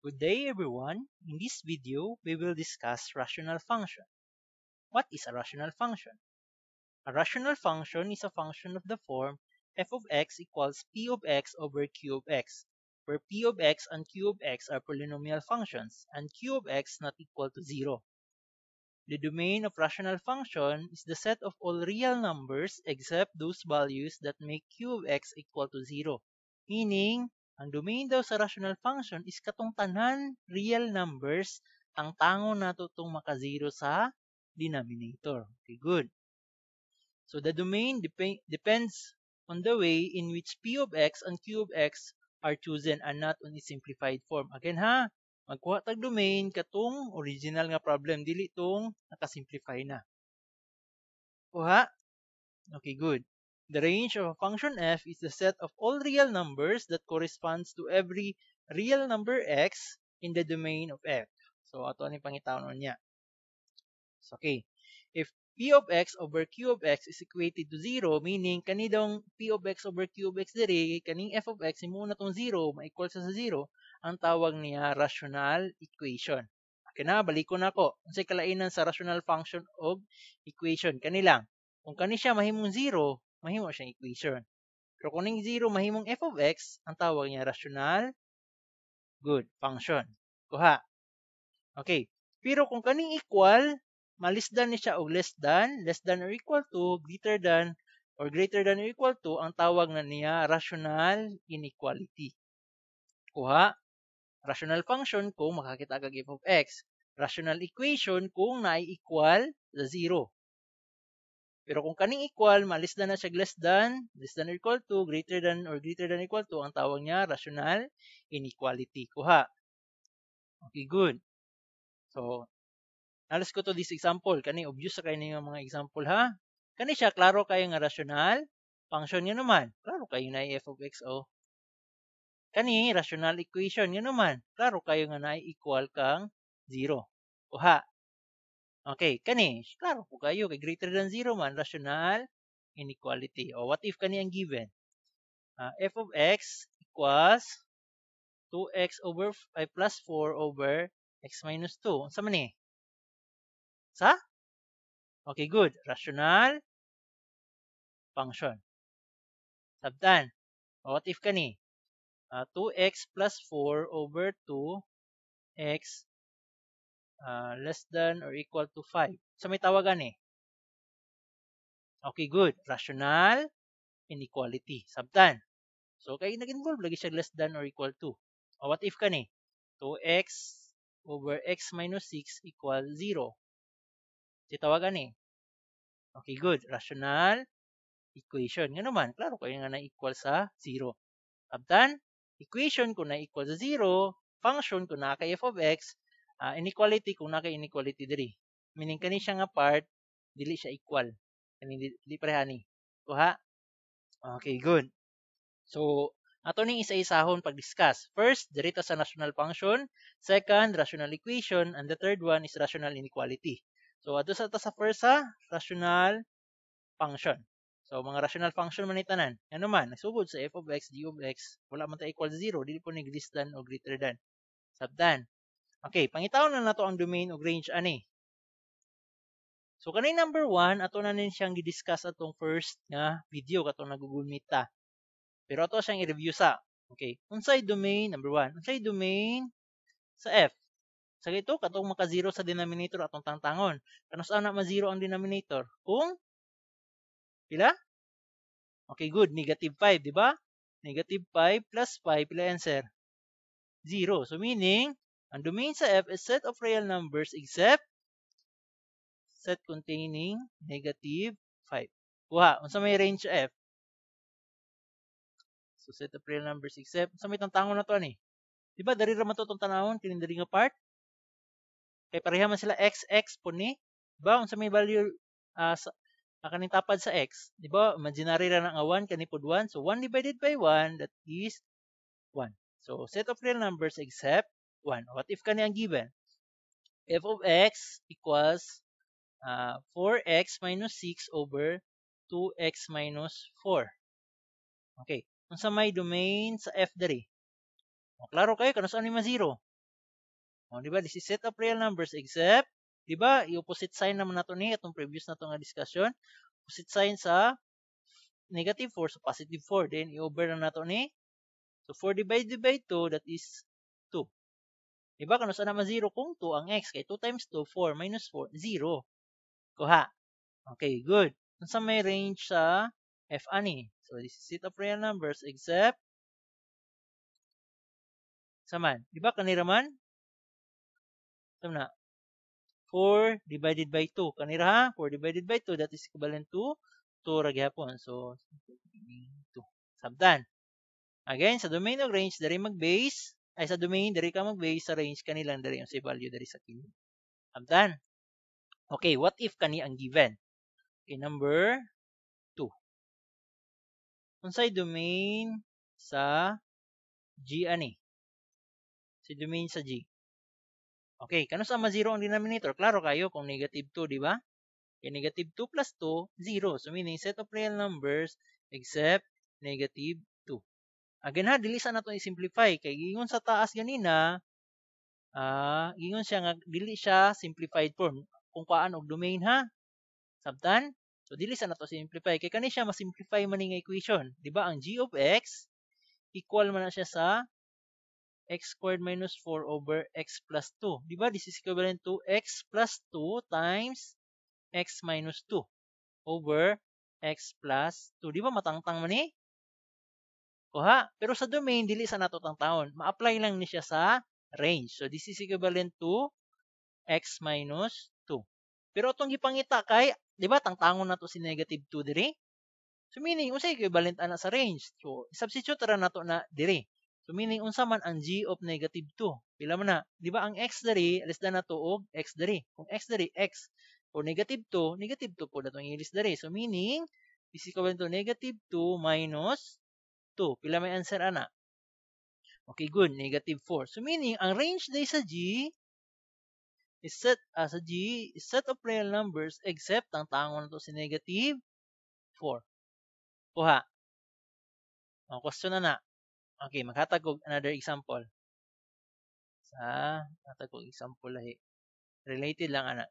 Good day everyone. In this video, we will discuss rational function. What is a rational function? A rational function is a function of the form f of x equals p of x over q of x, where p of x and q of x are polynomial functions and q of x not equal to 0. The domain of rational function is the set of all real numbers except those values that make q of x equal to 0. Meaning, ang domain daw sa rational function is katong tanan real numbers ang tango nato itong maka-0 sa denominator. Okay, good. So the domain depends on the way in which p of x and q of x are chosen and not on its simplified form. Again ha, magkuha tag domain katong original nga problem, dili tong nakasimplify na. Kuha? Okay, good. The range of a function f is the set of all real numbers that corresponds to every real number x in the domain of f. So, ato ni pangitawon niya. So, okay. If p of x over q of x is equated to 0, meaning kanidong p of x over q of x diri, kaning f of x, imo na tong 0, ma-equal sa 0, ang tawag niya rational equation. Okay na, balik ko na ko. Unsay kalainan sa rational function og equation? Kanilang. Kung kani siya mahimong 0, mahimo siyang equation. Pero kung ning 0 mahimong f of x, ang tawag niya rational good function. Kuha. Okay. Pero kung kaning equal, ma-less than ni siya og less than or equal to, greater than or equal to, ang tawag na niya rational inequality. Kuha. Rational function kung makakita kag f of x. Rational equation kung na-equal sa 0. Pero kung kaning equal, ma-less than na siya less than or equal to, greater than equal to, ang tawag niya rational inequality. Kuha. Okay, good. So, alas ko to this example. Kani, obvious sa kayo mga example, ha? Kani siya, klaro kayo nga rational function nga naman. Klaro kayo na f of x, o. Kani, rational equation nga naman. Klaro kayo nga na equal kang 0. Kuha. Okay, kani, klaro po kayo, kay greater than 0 man, rational inequality. O, what if kani ang given? F of x equals 2x over plus 4 over x minus 2. Sa man eh? Sa? Okay, good. Rational function. Sabtan. O, what if kani? 2x plus 4 over 2x less than or equal to 5. Sa may tawagan eh? Okay, good. Rational inequality. Sabtan. So, kaya nag-involve lagi siya less than or equal to. O, what if kani? 2x over x minus 6 equal 0. Tawagan eh. Okay, good. Rational equation. Nga naman, klaro kayo nga na-equal sa 0. Abtan, equation kung na-equal sa 0, function kung na kay f of x, inequality kung na kay inequality diri. Meaning, kani siya nga part, dili siya equal. Kani dili parehani. Kuha? Okay, good. So, ato ning isa-isahon pag-discuss. First, dirito sa rational function. Second, rational equation. And the third one is rational inequality. So, ato sa first rational function. So, mga rational function man itanan. Ano man, nagsugod sa f of x, g of x, wala man ta equal 0. Dili po ni less than o greater than. Sabdan. Okay, pangitawon na nato ang domain o range ani. So, kanay number 1, ato na nin siyang gidiscuss atong first nga video katong nag-Google Meet ta. Pero ato siyang i-review sa. Okay. Unsay domain, number 1. Unsay domain sa f. Sa ito, katong maka-0 sa denominator atong tangtangon. Kanus ana ma-0 ang denominator? Kung pila? Okay, good. Negative 5, di ba? Negative 5 plus 5, pila answer? 0. So, meaning, ang domain sa f is set of real numbers except set containing negative 5. Kuha, unsa may range f? So, set of real numbers except, sa may tantangon na to ani. Diba, dari raman to itong tanawon, kinindari nga part. Kaya pareha man sila x po ni. Diba, unsa may value kaning tapad sa x. Diba, imaginary ra nga 1, kanipod 1. So, 1 divided by 1, that is 1. So, set of real numbers except 1. What if kani ang given? F of x equals 4x minus 6 over 2x minus 4. Okay. Unsa may domain sa f diri? O, klaro kayo, kanus ano yung 0? O, di ba? This is set of real numbers except, di ba? I-opposite sign naman nato ni itong previous na itong discussion. Opposite sign sa negative 4, so positive 4. Then, i-over na nato ni. So, 4 divided by 2, that is 2. Diba? Kung saan naman 0 kung 2 ang x. Kaya 2 times 2, 4 minus 4, 0. Kuha. Okay, good. Kung saan may range sa f ani. So, this is set of real numbers except saman. Diba? Kanira man? Sama na. 4 divided by 2. Kanira ha? 4 divided by 2, that is equivalent to 2 ra gyapon. So, 2. Sabtan. Again, sa domain of range, dari mag-base, ay sa domain, dari ka mag-base, sa range, kanilang dari yung sa value, dari sa kilid. Sabtan. Okay, what if kani ang given? Okay, number 2. Unsay domain sa G ani? Si domain sa G. Okay, kano sa ma-0 ang denominator? Klaro kayo kung negative 2, di ba? Okay, negative 2 plus 2, 0. So, meaning set of real numbers except negative 2. Again ha, dili sa nato i-simplify. Kay gingon sa taas ganina, gingon siya nga, dili siya simplified form. Kung paan og domain ha. Sabtan? So, dili sa nato simplify. Kay kani siya ma-simplify man nga equation. Di ba? Ang g of x, equal man na siya sa x squared minus 4 over x plus 2. Di ba? This is equivalent to x plus 2 times x minus 2 over x plus 2. Di ba? Matangtang man eh? Kuha. Pero sa domain, dili sa nato tangtahon. Ma-apply lang ni siya sa range. So, this is equivalent to x minus 2. Pero itong gipangita kay, di ba, tangtangon na to si negative 2 diri? So, meaning, unsay equivalent ana sa range. So, substitute ra nato na diri. So, meaning, unsa man ang g of negative 2. Pila man na. Di ba, ang x diri, alis na nato og x diri. Kung x diri, x. Kung negative 2 po na itong ilis diri. So, meaning, is equivalent to negative 2 minus 2. Pila may answer ana? Okay, good. Negative 4. So, meaning, ang range day sa G is set of real numbers except ang tangon to si negative 4. Kuha. O, question na na. Okay, maghatag og another example. Hatag og example lahi. Related lang ana.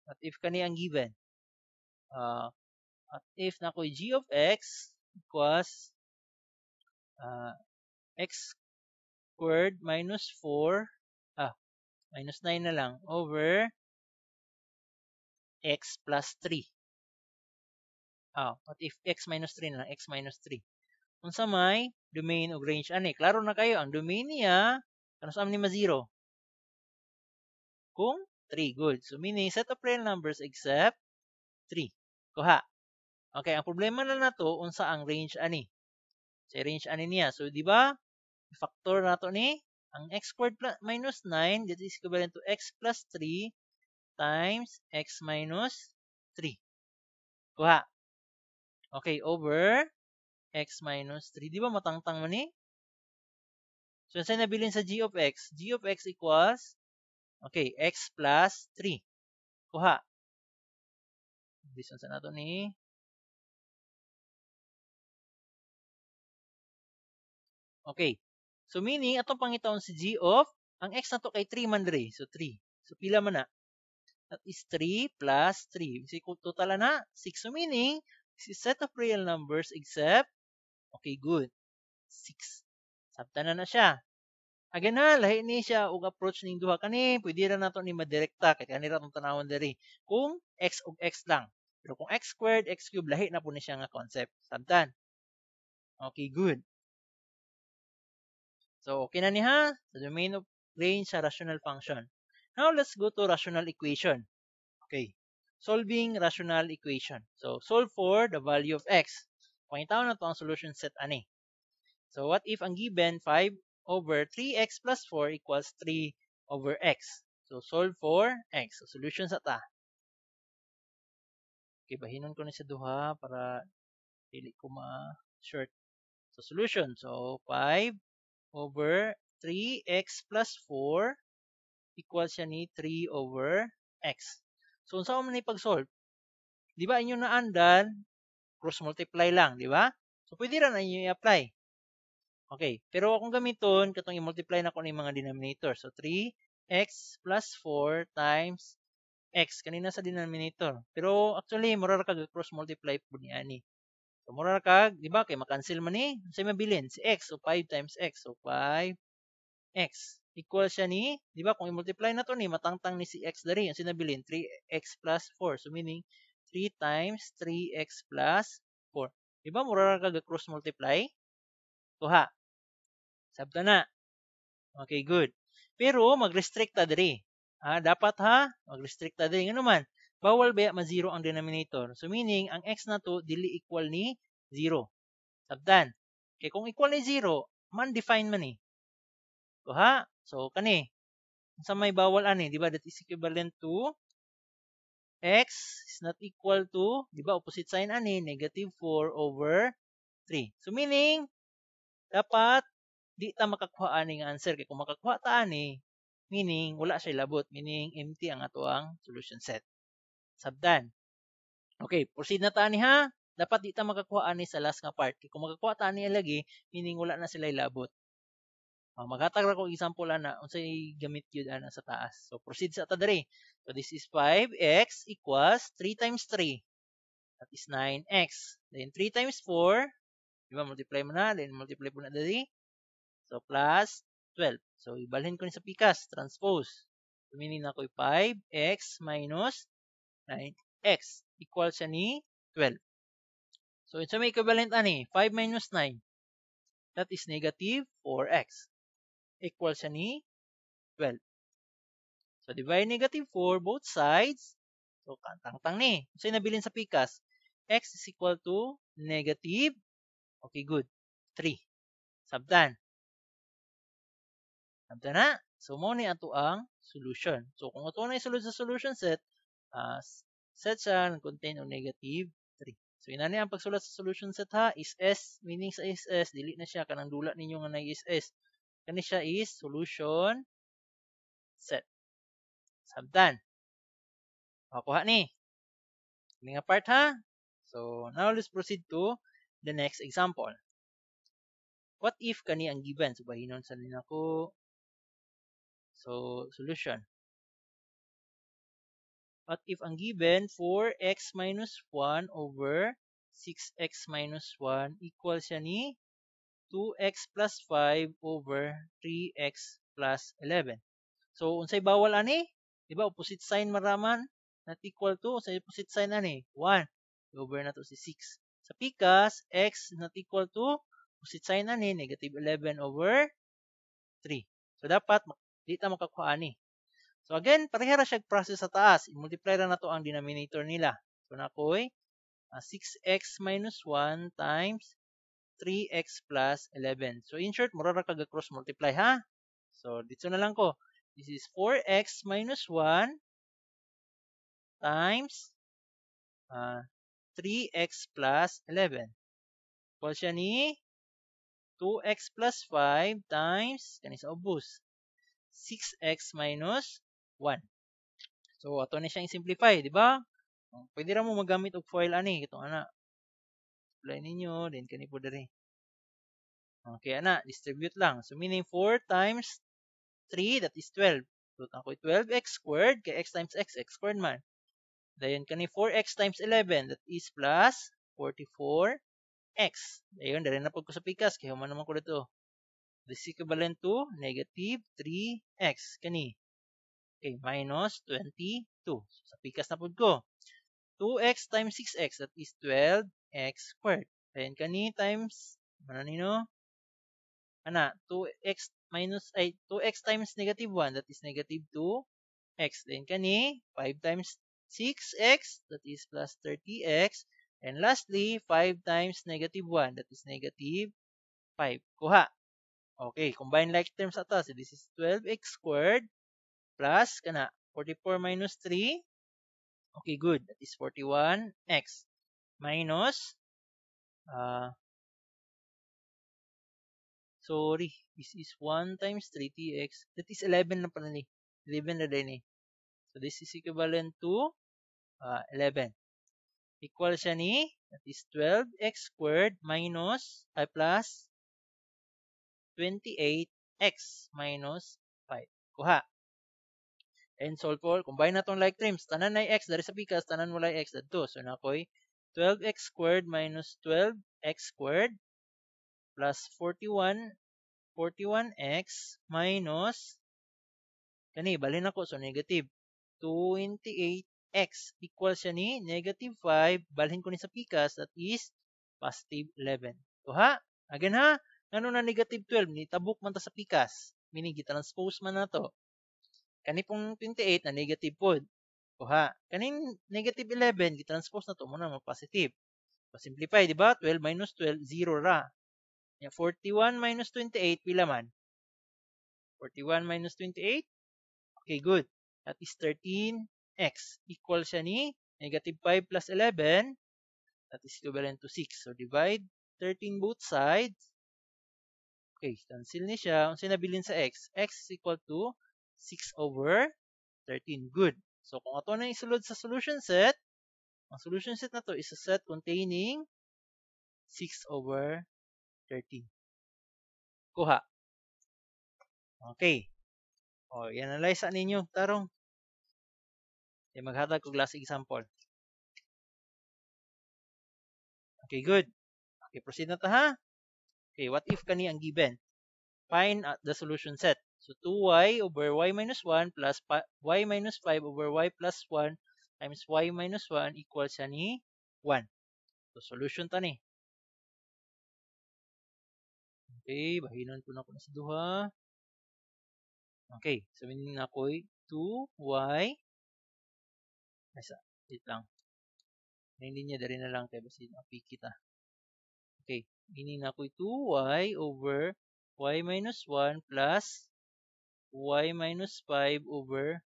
At if kani ang given, at if na ko'y g of x equals x squared minus 4, minus 9 na lang, over x plus 3. What if x minus 3 na lang, x minus 3. Kung sa may domain o range, ani, klaro na kayo, ang domain niya, kano sa ni ma-0? Kung 3, good. So, meaning, set of real numbers except 3. Kuha. Okay, ang problema na nato unsa ang range ani. Sa range ani niya. So, di ba? Factor nato ni ang x squared minus 9, that is equivalent to x plus 3 times x minus 3. Kuha. Okay, over x minus 3. Di ba matangtang man ni? So, saan nabilin sa g of x? G of x equals, okay, x plus 3. Kuha. Bisan sa nato ni. Okay. So, meaning, atong pangitaon si g of, ang x na to kay 3 man diri. So, 3. So, pila man na? That is 3 plus 3. So, total na 6. So, meaning, this is set of real numbers except, okay, good. 6. Sabta na siya. Again na, lahi ni siya og approach ning duha kani, pwede ra nato ni madirekta kay kanira tong tanawon diri. Kung x og x lang. Pero kung x squared, x cubed, lahi na po ni siya nga concept. Sabtan. Okay, good. So, okay na ni ha? The domain of range sa rational function. Now, let's go to rational equation. Okay. Solving rational equation. So, solve for the value of x. Pangitaw na to ang solution set ani. So, what if ang given 5 over 3x plus 4 equals 3 over x? So, solve for x. So, solution sa ta. Okay, bahinon ko na sa duha para dili ko ma-short. So, solution. So, 5 over 3x plus 4 equals siya ni 3 over x. So, unsa man ni pag-solve? di ba inyo naandan, cross multiply lang, di ba? So, pwede rin na inyo i-apply. Okay, pero akong gamiton, katong i-multiply na ko ng mga denominator. So, 3x plus 4 times x, kanina sa denominator. Pero actually, mura ka cross multiply po ni ani. So, mura ka, di ba, kay makancel man ni, sa mabilin, si x, so 5 times x, so 5x. Equal siya ni, di ba, kung i-multiply na to ni, matangtang ni si x dari, yung sinabilin, 3x plus 4. So, meaning, 3 times 3x plus 4. Di ba, mura ka cross multiply? Tuha. Sabta na. Okay, good. Pero mag-restrict ta diri. Dapat ha, mag-restrict ta diri. Ngano man, bawal ba ma-zero ang denominator. So meaning ang x na to dili equal ni 0. Sabtan. Kay kung equal ni 0, man define man ni. So ha, so kani sa may bawal ani, di ba? That is equivalent to x is not equal to, di ba? Opposite sign ani, negative 4 over 3. So meaning dapat di ta makakuha ani nga answer kay kung makakuha ta ani meaning wala siya labot, meaning empty ang ato ang solution set. Sabdan. Okay, proceed na ta ani ha. Dapat di ta makakuha ani sa last nga part. Kay kung makakuha ta ani lagi, meaning wala na sila labot. Maghatag ra ko example ana unsay gamit gyud ana sa taas. So proceed sa ta diri. So this is 5x equals 3 times 3. That is 9x. Then 3 times 4, di ba multiply mo na, then multiply po na diri. So, plus 12. So, ibalhin ko ni sa pikas, transpose. So, meaning na ko 5x minus 9x equal siya ni 12. So, ito may equivalent ani, 5 minus 9. That is negative 4x. Equal siya ni 12. So, divide negative 4 both sides. So, kantang-tang ni. So, nabilin sa pikas, x is equal to negative, okay, good, 3. Sabtan. Sabta na. So, mo ni ato ang solution. So, kung ato na isulod sa solution set, set siya contain o negative 3. So, inani ang pagsulat sa solution set ha, is S, meaning sa is S, delete na siya, kanang dula ninyo nga na is S. Kani siya is solution set. Sabtan. Kuha ni. Ini nga part ha. So, now let's proceed to the next example. What if kani ang given? So, bahinon sa nila ko. So, solution. What if ang given 4x minus 1 over 6x minus 1 equal siya ni 2x plus 5 over 3x plus 11. So, unsay bawal ani? Diba, opposite sign maraman? Not equal to, unsay opposite sign ani? 1. Over na to si 6. Sa pikas, x not equal to, opposite sign ani, negative 11 over 3. So, dapat, di ta makakuha ani. So again, parehara siya process sa taas. I-multiply ra na to ang denominator nila. So nakoy 6x minus 1 times 3x plus 11. So in short, mura ra kag cross multiply ha. So dito na lang ko. This is 4x minus 1 times 3x plus 11. Equal siya ni 2x plus 5 times kani sa ubos 6x minus 1. So, ato na siyang simplify, di ba? Pwede ra mo magamit og foil ani, itong ana. Apply ninyo, then kani po diri. Okay, ana, distribute lang. So, meaning 4 times 3, that is 12. So, ako 12x squared, kay x times x squared man. Dayon, kani 4x times 11, that is plus 44x. Dayon, dali na po ko sa pikas, kaya human naman ko dito. This is equivalent to negative 3x. Kani, okay, minus 22. So, sa pikas na po ko. 2x times 6x, that is 12x squared. Then, kani times, ano nino? 2x times negative 1, that is negative 2x. Then, kani, 5 times 6x, that is plus 30x. And lastly, 5 times negative 1, that is negative 5. Kuha. Okay, combine like terms ata. So, this is 12x squared plus, 44 minus 3. Okay, good. That is 41x minus, sorry, this is 1 times 3tx. That is 11 na pala ni. 11 na din eh. So, this is equivalent to 11. Equal siya ni, that is 12x squared minus, plus 28x minus 5. Kuha. And solve for, combine na tong like terms. Tanan na x, dari sa pikas, tanan mo like x dito. So, nakoy 12x squared minus 12x squared plus 41x minus, kani, balhin ako. So, negative 28x equal siya ni negative 5. Balhin ko ni sa pikas, that is positive 11. So, ha? Again ha? Ano na negative 12? Nitabok man ta sa pikas. Meaning, gitranspose man na to. Kani pong 28 na negative pod. Kuha. Kaning negative 11, gitranspose na to muna mo positive. Pa-simplify, di ba? 12 minus 12, 0 ra. 41 minus 28, pila man? 41 minus 28? Okay, good. That is 13x. Equal siya ni negative 5 plus 11. That is equivalent to 6. So, divide 13 both sides. Okay, cancel ni siya. Kung sinabilin sa x, x is equal to 6 over 13. Good. So, kung ito na isulod sa solution set, ang solution set na to is a set containing 6 over 13. Kuha. Okay. O, i-analyze ninyo. Tarong. Okay, maghatag ko last example. Okay, good. Okay, proceed na ta ha. Okay, what if kani ang given? Find the solution set. So, 2y over y minus 1 plus y minus 5 over y plus 1 times y minus 1 equals siya ni 1. So, solution ta ni. Okay, bahinan ko na ko na sa duha. Okay, so meaning na ko 2y. Asa, wait lang. Hindi niya dari na lang kay basi mapiki ta. Okay, meaning na ko 2y over y minus 1 plus y minus 5 over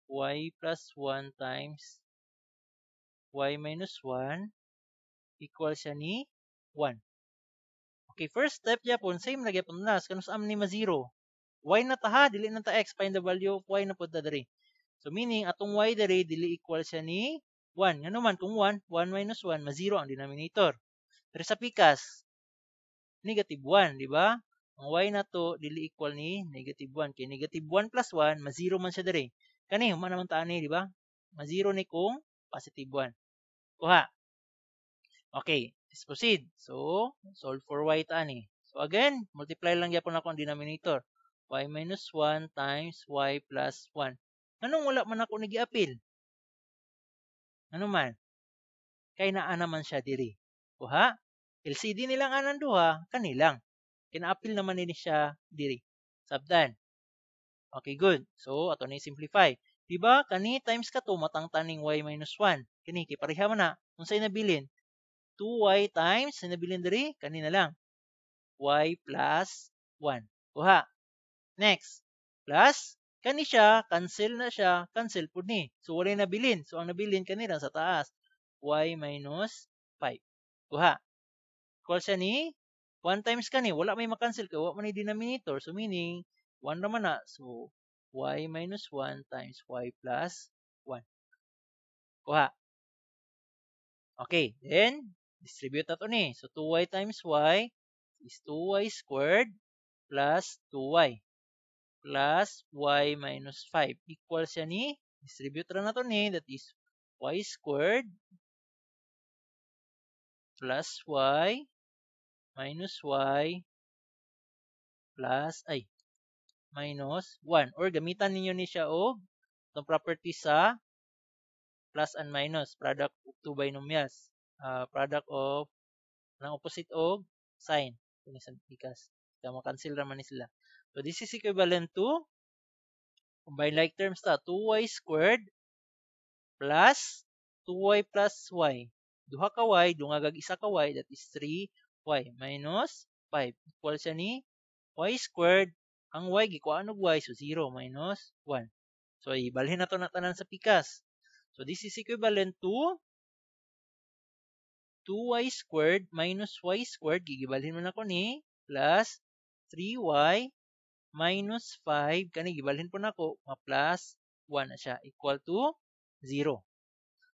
y plus 1 times y minus 1 equal siya ni 1. Okay, first step yapon, same lagi yapon nas, kanus am ni ma 0. Y na ta ha, dili na ta x, find the value of y na po ta dari. So meaning, atong y dari, dili equal siya ni 1. Nga naman, kung 1, 1 minus 1, ma 0 ang denominator. Pero sa pikas, negative 1, di ba? Ang y na to, dili equal ni negative 1. Kaya negative 1 plus 1, ma 0 man siya dari. Kani, human naman taan ni, di ba? Ma 0 ni kung positive 1. Kuha. Okay, let's proceed. So, solve for y taan ni. So again, multiply lang yapon ako ang denominator. Y minus 1 times y plus 1. Anong wala man ako nag-i-appeal? Ano man? Kay naa naman siya diri. Kuha? LCD nilang anan duha, kanilang. Kina-appeal naman ni siya diri. Sabdan. Okay, good. So, ato ni simplify. Diba, kani times ka to, matangtaning y minus 1. Kani, kipareha man na. Kung sa'yo nabilin, 2y times, sa nabilin diri, kanina lang. Y plus 1. Kuha. Next. Plus, kani siya, cancel na siya, cancel po ni. So, wala nabilin. So, ang nabilin kanina sa taas. Y minus 5. Kuha. Equal siya ni 1 times kani. Wala may makancel ka. Wala man ni denominator. So, meaning, 1 naman na. So, y minus 1 times y plus 1. Kuha. Okay. Then, distribute na to ni. So, 2y times y is 2y squared plus 2y plus y minus 5 equal siya ni, distribute ra na to ni, that is y squared plus y minus y plus, minus 1. Or gamitan ninyo ni siya o itong property sa plus and minus, product of two binomials. Product of ng opposite og sign. Kung isang pikas. Kaya makancel naman ni sila. So, this is equivalent to, combine like terms ta, 2y squared plus 2y plus y. Duha ka y, dungagag isa ka y, that is 3y minus 5. Equal siya ni y squared. Ang y, gikuha og y, so 0 minus 1. So, ibalhin na to na tanan sa pikas. So, this is equivalent to 2y squared minus y squared. Gigibalhin mo na ko ni plus 3y minus 5. Kani, gibalhin po na ko, ma plus 1 na siya. Equal to 0.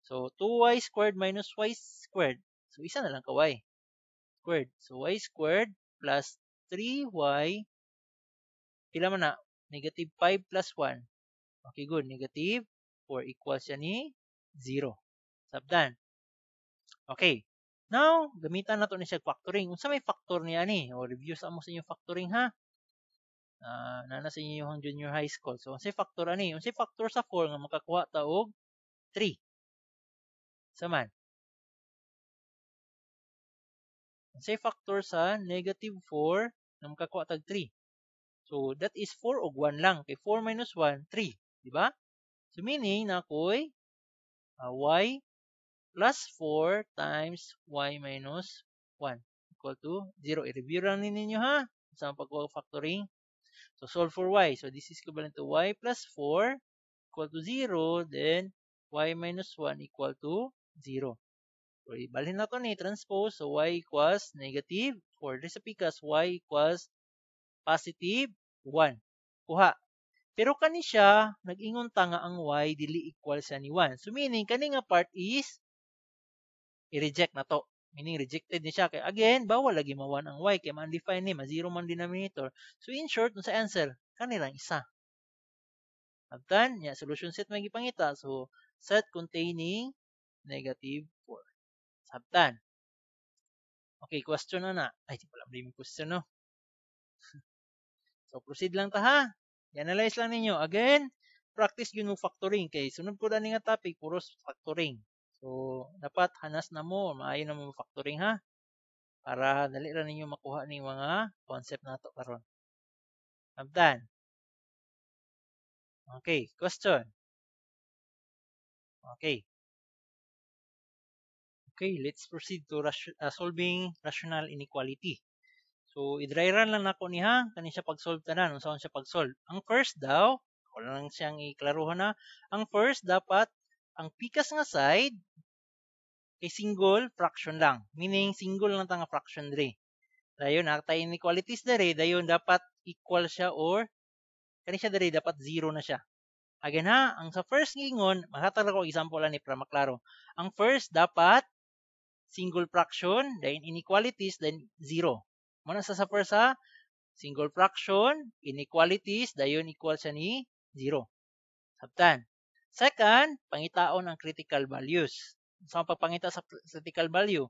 So, 2y squared minus y squared. So, isa na lang ka y squared. So, y squared plus 3y, pila man na? Negative 5 plus 1. Okay, good. Negative 4 equals yan ni 0. Sabdan. Okay. Now, gamitan na to ni siya factoring. Unsa may factor niya ni? O, review sa mo sa inyong factoring ha. Nana sa inyong junior high school. So, unsay factor ani? Unsay factor sa 4 nga makakuha ta og 3? Saman. Unsay factor sa negative 4 nga makakuha tag 3? So, that is 4 og 1 lang. Kay 4 minus 1, 3. Di ba? So, meaning na ako'y y plus 4 times y minus 1 equal to 0. I-review lang ninyo ha. Sa pagkuha factoring. So, solve for y. So, this is equivalent to y plus 4 equal to 0. Then, y minus 1 equal to 0. So, ibalhin na ito ni transpose. So, y equals negative 4. This is because y equals positive 1. Kuha. Pero kani siya, nag-ingon ta nga ang y dili equal sa ni 1. So, meaning, kani nga part is i-reject na to. Meaning, rejected ni siya. Kaya, again, bawal lagi ma-1 ang y. Kaya, ma-undefine ni, ma-0 man denominator. So, in short, sa answer, kanilang isa. Abtan, ya, solution set may gipangita. So, set containing negative 4. Sabtan. Okay, question na. Ay, di pala may question, no? So, proceed lang ta, ha? I-analyze lang ninyo. Again, practice yun mo factoring. Kay sunod ko na nga topic, puros factoring. So, dapat hanas na mo, maayo na mo factoring, ha? Para dali ra ninyo makuha ning mga concept nato karon. Abdan. Okay, question. Okay. Okay, let's proceed to solving rational inequality. So, i-dry run lang nako niha, kani siya pag-solve tanan, unsaon siya pag-solve. Ang first daw, wala lang siyang iklaruhan na. Ang first dapat ang pikas nga side kay single fraction lang. Meaning single lang ta nga fraction diri. Dayon nakatay inequalities diri, dayon dapat equal siya or kani siya diri dapat 0 na siya. Again ha, ang sa first ngingon, makatag ko example ani para maklaro. Ang first dapat single fraction, then inequalities, then 0. Muna sa first ha, single fraction, inequalities, dayon equal siya ni 0. Sabtan. Second, pangitaon ang critical values. Sa pagpangita sa critical value,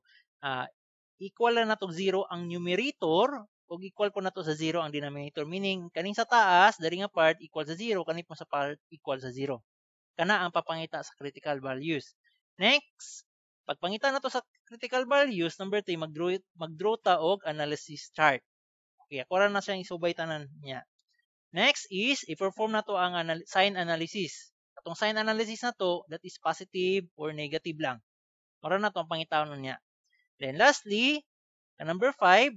equal na to 0 ang numerator o equal po na to sa 0 ang denominator. Meaning, kaning sa taas, dari nga part equal sa 0, kaning po sa part equal sa 0. Kana ang papangita sa critical values. Next, pagpangita na to sa critical values, number 3, mag-draw ta og analysis chart. Okay, ako na siyang isubay tanan niya. Next is, i-perform na to ang sign analysis. Atong sign analysis na to, that is positive or negative lang. Mara na to ang pangitaon niya. Then lastly, number 5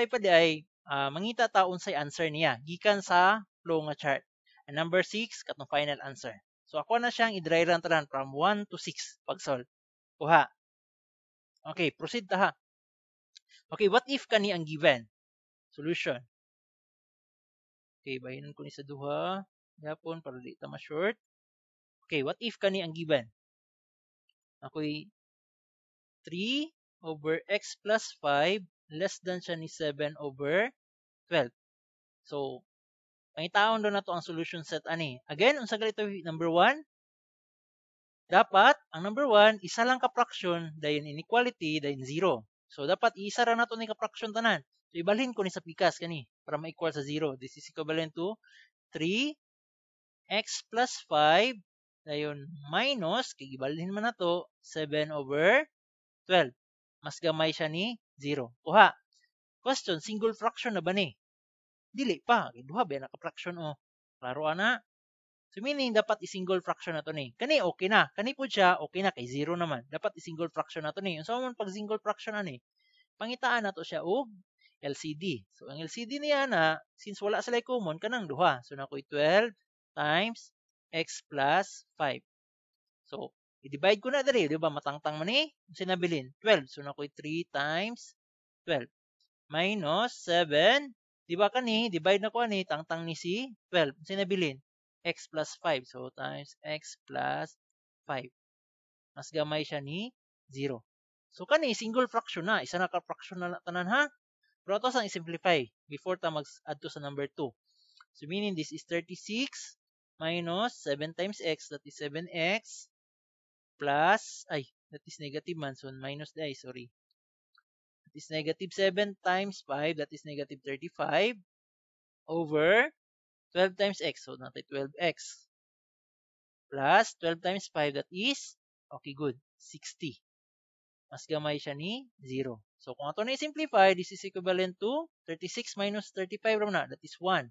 pa di ay mangita ta unsay answer niya gikan sa flow nga chart. And number 6 katong final answer. So ako na siyang i-dry run tanan from 1 to 6 pag-solve. Kuha. Okay, proceed ta ha. Okay, what if kani ang given solution? Okay, bahinan ko ni sa duha. Yapon para di ta ma-short. Okay, what if kani ang given? Ako'y 3 over x plus 5 less than siya ni 7 over 12. So, pangitaon doon na to ang solution set ani. Again, unsa ito number 1? Dapat, ang number 1, isa lang ka-fraction, dayon inequality, dayon 0. So, dapat isa ra na to ni ka-fraction tanan. So, ibalhin ko ni sa pikas kani para ma-equal sa 0. This is equivalent to 3x plus 5, dayon minus, kay ibalhin man na to, 7 over 12. Mas gamay siya ni 0. Kuha. Question, single fraction na ba ni? Dili pa. Duha ba naka-fraction o? Klaro ana. So meaning dapat i-single fraction na to ni. Kani okay na. Kani po siya okay na kay 0 naman. Dapat i-single fraction na to ni. So man pag single fraction ani, pangitaan na to siya og LCD. So ang LCD niya na since wala sila common kanang duha. So nakoy 12 times x plus 5. So i-divide ko na diri, di ba? Matangtang man ni. Sinabilin 12. So nakoy 3 times 12 minus 7. Di ba kani? Divide na ko ani tangtang ni si 12. Sinabilin x plus 5. So, times x plus 5. Mas gamay siya ni 0. So kani single fraction na, isa na ka fraction na tanan ha. Pero ato sang i-simplify before ta mag-add to sa number 2. So meaning this is 36 minus 7 times x, that is 7x, plus, that is negative man, so minus sorry. That is negative 7 times 5, that is negative 35, over 12 times x, so natin 12x, plus 12 times 5, that is, okay good, 60. Mas gamay siya ni 0. So kung ato na i-simplify, this is equivalent to 36 minus 35 raw na, that is 1.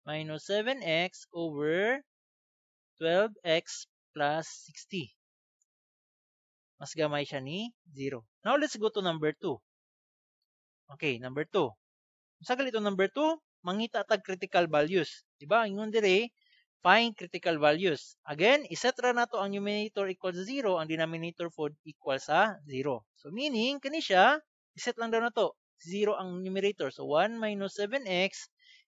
Minus 7x over 12x plus 60. Mas gamay siya ni 0. Now, let's go to number 2. Okay, number 2. Sa galito number 2, mangita tag critical values. Diba? Ingon dire, find critical values. Again, iset ra nato ang numerator equals 0, ang denominator pod equals sa 0. So, meaning, kani siya, iset lang daw nato 0 ang numerator. So, 1 minus 7x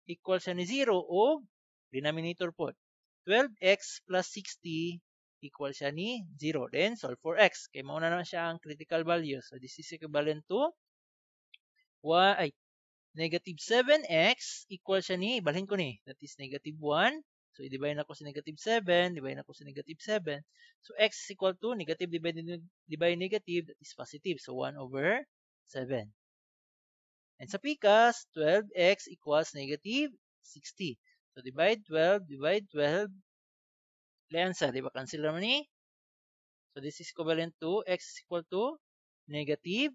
equals siya ni 0 o denominator pod. 12x plus 60 equals siya ni 0. Then, solve for x. Kaya mauna na siya ang critical value. So, this is equivalent to negative 7x equals siya ni, balhin ko ni, that is negative 1. So, i-divide na ko sa negative 7, divide na ko sa negative 7. So, x is equal to negative divide negative, that is positive. So, 1 over 7. And sa pikas, 12x equals negative 60. So, divide 12. The answer, di ba? Cancel naman ni. So, this is equivalent to x is equal to negative,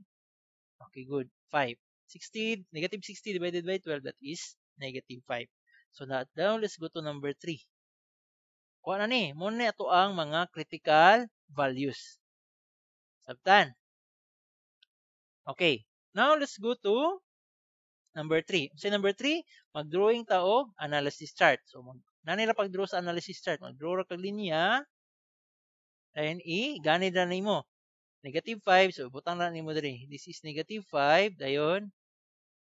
okay, good, 5. 60, negative 60 divided by 12, that is negative 5. So, now let's go to number 3. Kuha na ni. Muna ito ang mga critical values. Sabtan. Okay. Now, let's go to number 3. So, number 3, mag-drawing ta og analysis chart. So, nanira pag-draw sa analysis chart. Mag-draw ra kag linya. Then, ganid na nimo. Negative 5. So, butang na nimo diri. This is negative 5. Dayon,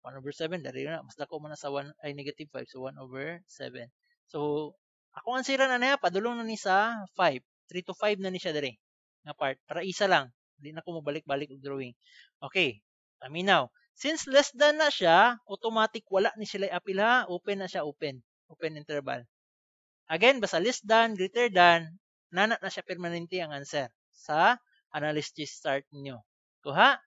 1 over 7. Dari na. Mas dako man na sa 1 ay negative 5. So, 1 over 7. So, ako ang sira na niya. Padulong na ni sa 5. 3 to 5 na ni siya dari. Nga part. Para isa lang. Hindi na ko mabalik-balik og drawing. Okay. Now, since less than na siya, automatic wala ni sila apil ha. Open na siya. Open. Open interval. Again, basta less than, greater than, nana na siya permanente ang answer sa analysis start niyo. Kuha?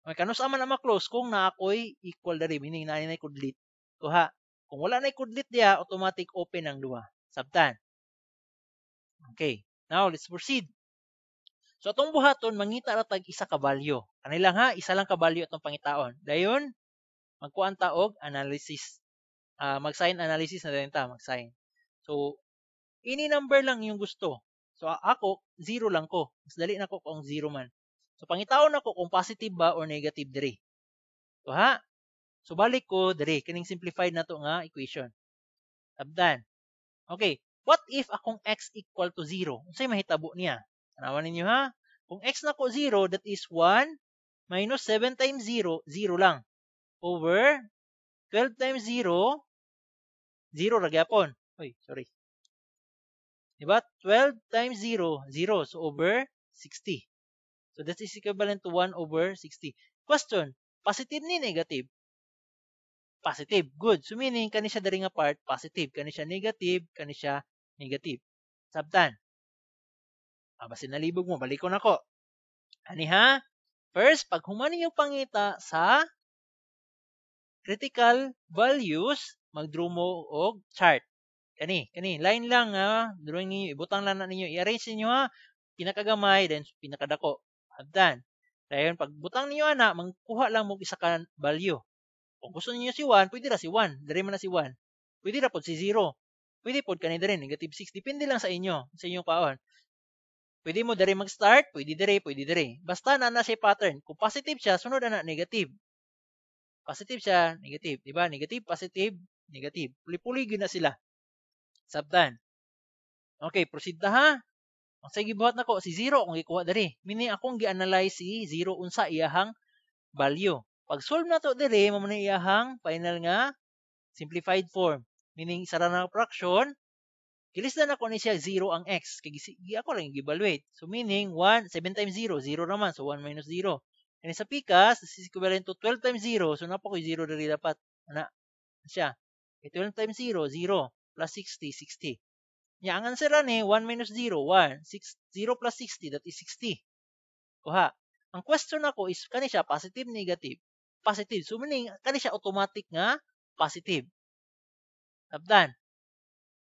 Okay, kanus aman na ma-close kung na ako'y equal dari, meaning na inay kudlit. Kuha? Kung wala na kudlit diya, automatic open ang duha. Sabtan. Okay. Now, let's proceed. So, atong buhaton, mangita ra tag isa ka value. Kanilang ha, isa lang ka value atong pangitaon. Dayon, magkuan ta og analysis. Mag-sign analysis na din ta, mag-sign. So, ini number lang yung gusto. So, ako, 0 lang ko. Mas dali na ko kung 0 man. So, pangitaon ako kung positive ba or negative diri. So, ha? So, balik ko diri. Kining simplified na to nga equation. Sabdan. Okay. What if akong x equal to 0? Unsay mahitabo niya? Tanawan ninyo ha? Kung x na ko 0, that is 1 minus 7 times 0, 0 lang. Over 12 times 0, 0 ra gyapon. Oy, sorry. Diba? 12 times 0, 0. So, over 60. So, that is equivalent to 1 over 60. Question, positive ni negative? Positive. Good. So, meaning, kani siya dari nga part, positive. Kani siya negative, kani siya negative. Sabtan. Basin nalibog mo, balik ko na ko. Ani ha? First, pag humani yung pangita sa critical values, mag-draw mo og chart. Kani, line lang ha, drawing niyo, ibutang lang na ninyo, i-arrange niyo ha, pinakagamay, then pinakadako. Sabtan. Dayon, pag butang niyo ana, mangkuha lang mo isa ka value. Kung gusto niyo si 1, pwede ra si 1. Dari man na si 1. Pwede ra pod si 0. Pwede pod kanina rin, negative 6. Depende lang sa inyo, sa inyong kaon. Pwede mo dari mag-start, pwede dari. Basta na siya pattern. Kung positive siya, sunod na negative. Positive siya, negative. Diba? Negative, positive, negative. Puli-puli na sila. Sabtan. Okay, proceed na ha. Ang sige buhat na ko, si 0 kung ikuha dari. Meaning akong gi-analyze si 0 unsa iyahang value. Pag solve na to dire, mo na iyahang final nga simplified form. Meaning isa ra na fraction, Kilisdan ako ni siya 0 ang x. Kaya ako lang i-evaluate. So meaning 1, 7 times 0, 0 naman. So 1 minus 0. And sa pikas, this is equivalent to 12 times 0. So napo ko 0 dali dapat. Ana siya. 12 times 0, 0. Plus 60, 60. Yeah, ang answer ni 1 minus 0, 1. 0 plus 60, that is 60. Kuha. Ang question ako is, kani siya positive, negative? Positive. So meaning, kani siya automatic nga positive. Sabdan.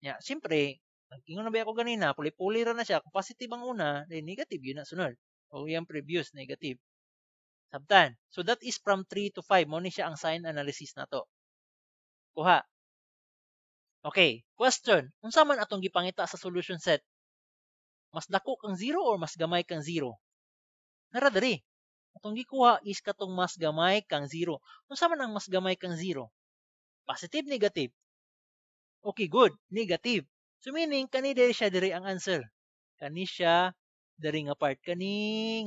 Yeah, siyempre, ingon na ba ako ganina, puli-puli ra na siya. Kung positive ang una, then negative yun na sunod. O yung previous, negative. Sabtan. So that is from 3 to 5. Mo ni siya ang sign analysis na to. Kuha. Okay, question. Unsa man atong gipangita sa solution set? Mas dako kang 0 or mas gamay kang 0? Nara diri. Atong gikuha is katong mas gamay kang 0. Unsa man ang mas gamay kang 0? Positive, negative? Okay, good. Negative. So meaning, kani diri siya diri ang answer. Kani siya diri nga part. Kani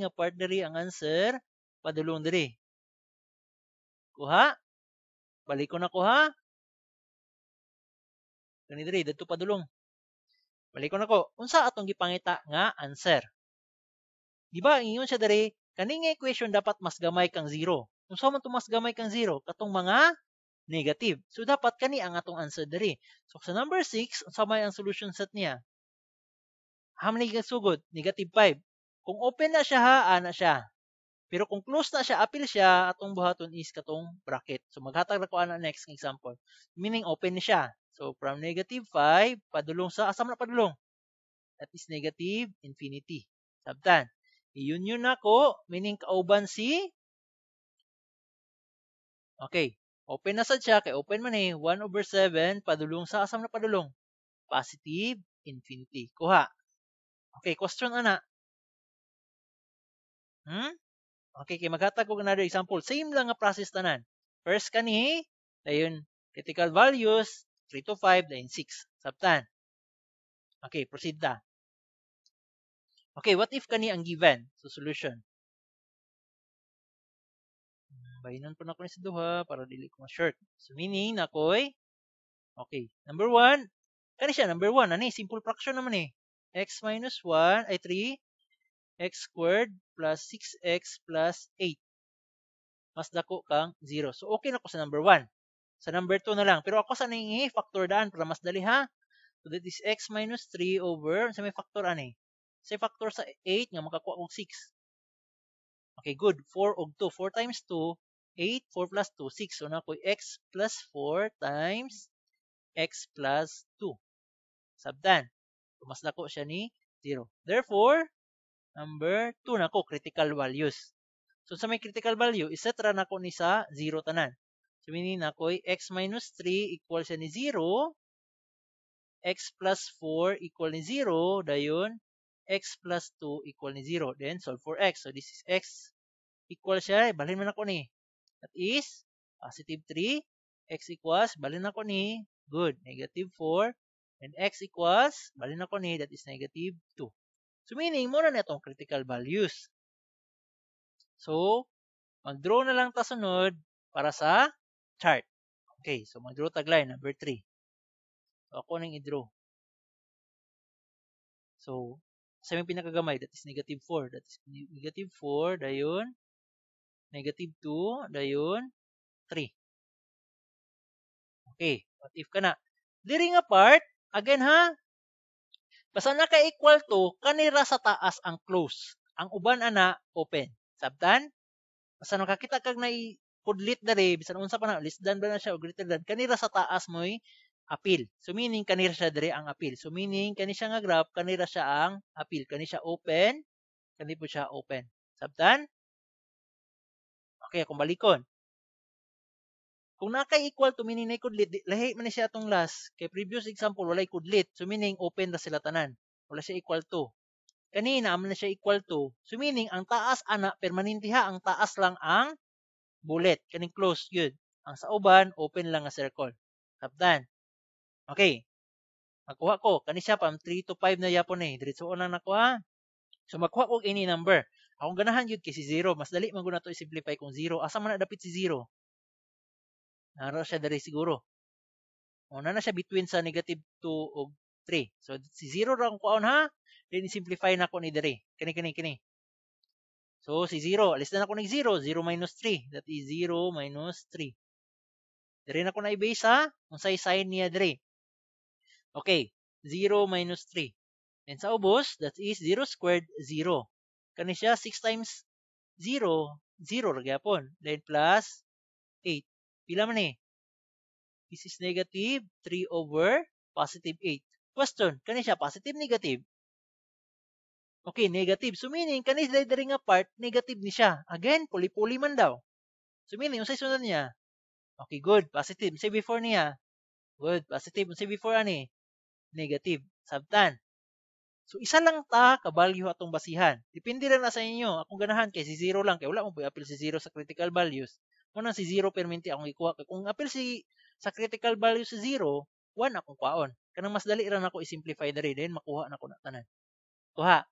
nga part diri ang answer. Padulong diri. Kuha. Balik ko na kuha. Kani diri, dito padulong. Balik ko na ko. Unsa atong gipangita nga answer? Di ba, ingon siya diri, kani nga equation dapat mas gamay kang 0. Unsa man to mas gamay kang 0? Katong mga negative. So, dapat kani ang atong answer diri. So, sa number 6, unsa may ang solution set niya? How many sugod? Negative 5. Kung open na siya ha, ana siya. Pero kung close na siya, apil siya, atong buhaton is katong bracket. So, maghatag na ko ana next example. Meaning, open na siya. So, from negative 5, padulong sa, asam na padulong? That is negative infinity. Sabtan. I-union na ko, meaning kauban si, okay, open na sad siya, kay open man 1 over 7, padulong sa, asam na padulong? Positive infinity. Kuha. Okay, question ana. Okay, kay maghatag ko another example. Same lang nga process tanan. First kani, dayon critical values 3 to 5, dayon 6. Sabtan. Okay, proceed ta. Okay, what if kani ang given? So solution. Bahinan po na ko ni sa duha para dili ko ma-short. So meaning nakoy, okay, number 1, kani siya number 1 ani simple fraction naman x minus 1 ay 3 x squared plus 6x plus 8. Mas dako kang 0. So, okay na ko sa number 1. Sa number 2 na lang. Pero ako sa nangingi, factor daan para mas dali ha. So, that is x minus 3 over, sa may factor ani. Sa factor sa 8, nga makakuha og 6. Okay, good. 4 og 2. 4 times 2, 8. 4 plus 2, 6. So, na ko x plus 4 times x plus 2. Sabdan. So, mas dako siya ni 0. Therefore, number 2 na ko, critical values. So, sa may critical value, iset ra na ko ni sa 0 tanan. So, meaning na ko, x minus 3 equals ni 0, x plus 4 equal ni 0, dayon, x plus 2 equal ni 0. Then, solve for x. So, this is x equal siya, balhin man ako ni. That is, positive 3, x equals, balhin ako ni, good, negative 4, and x equals, balhin ako ni, that is negative 2. So, meaning, muna na itong critical values. So, mag-draw na lang ta sunod para sa chart. Okay, so mag-draw tagline, number 3. So, ako nang i-draw. So, sa may pinakagamay, that is negative 4. That is negative 4, dayon, negative 2, dayon, 3. Okay, what if ka na? Diri nga part, again ha, basta naka-equal to, kanira sa taas ang close. Ang uban ana, open. Sabtan? Basta nakakita kag na kudlit dali, bisan unsa pa na, less than ba na siya o greater than, kanira sa taas mo'y appeal. So, meaning, kanira siya dali ang appeal. So, meaning, kani siya nga graph, kanira siya ang appeal. Kani siya open, kani po siya open. Sabtan? Okay, akong balikon. Kung naka-equal to, meaning na kudlit, lahi man siya atong last. Kay previous example, walay kudlit. So, meaning, open na sila tanan. Wala siya equal to. Kanina, aman na siya equal to. So, meaning, ang taas, ana, permanente ha, ang taas lang ang bullet. Kaning close, yun. Ang sa uban, open lang nga circle. Sabtan. Okay. Magkuha ko. Kani siya, pam 3 to 5 na yapon Diretsoon lang nakuha. So, magkuha ko any number. Akong ganahan yun kasi 0. Mas dali man na to i-simplify kung 0. Asa man na dapit si 0? Naro siya dari siguro. Una na siya between sa negative 2 o 3. So, si 0 ra kung kuon ha. Then, simplify na ko ni diri. Kini. So, si 0. Alis na ako ng 0. 0 minus 3. That is 0 minus 3. Diri na ko na i-base ha. Unsay sign niya diri. Okay. 0 minus 3. And sa ubos, that is 0 squared, 0. Kani siya, 6 times 0, 0 ra gyapon. Then plus 8. Pila man eh? This is negative 3 over positive 8. Question, kani siya positive, negative? Okay, negative. So meaning, kani diri nga part, negative ni siya. Again, puli-puli man daw. So meaning, unsay sunod niya? Okay, good. Positive. Unsay before niya? Good. Positive. Unsay before ani? Negative. Sabtan. So isa lang ta ka-value atong basihan. Depende lang na sa inyo. Akong ganahan kay si 0 lang kay wala mo apil si 0 sa critical values. Muna si 0 perminti akong ikuha kay kung apil si sa critical value si 0, 1 akong kwaon. Kanang mas dali ra nako i-simplify diri then makuha nako na tanan. Kuha.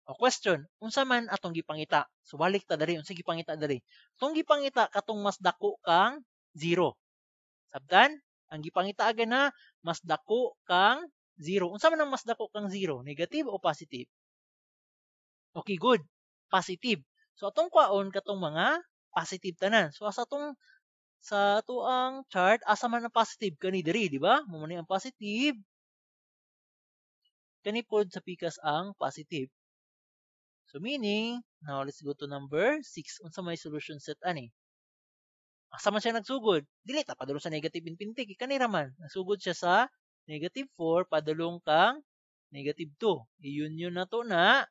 O question, unsa man atong gipangita? So balik ta diri, unsa gipangita diri? Atong gipangita katong mas dako kang 0. Sabtan? Ang gipangita agad na mas dako kang 0. Unsa man ang mas dako kang 0? Negative o positive? Okay, good. Positive. So atong kwaon katong mga positive tanan. So sa tuang chart asa man ang positive kani diri, di ba? Mo man ang positive. Kani pod sa pikas ang positive. So meaning, now let's go to number 6. Unsa may solution set ani? Asa man siya nagsugod? Dili ta padulong sa negative infinity kani ra man. Nagsugod siya sa negative 4 padulong kang negative 2. I-union na to na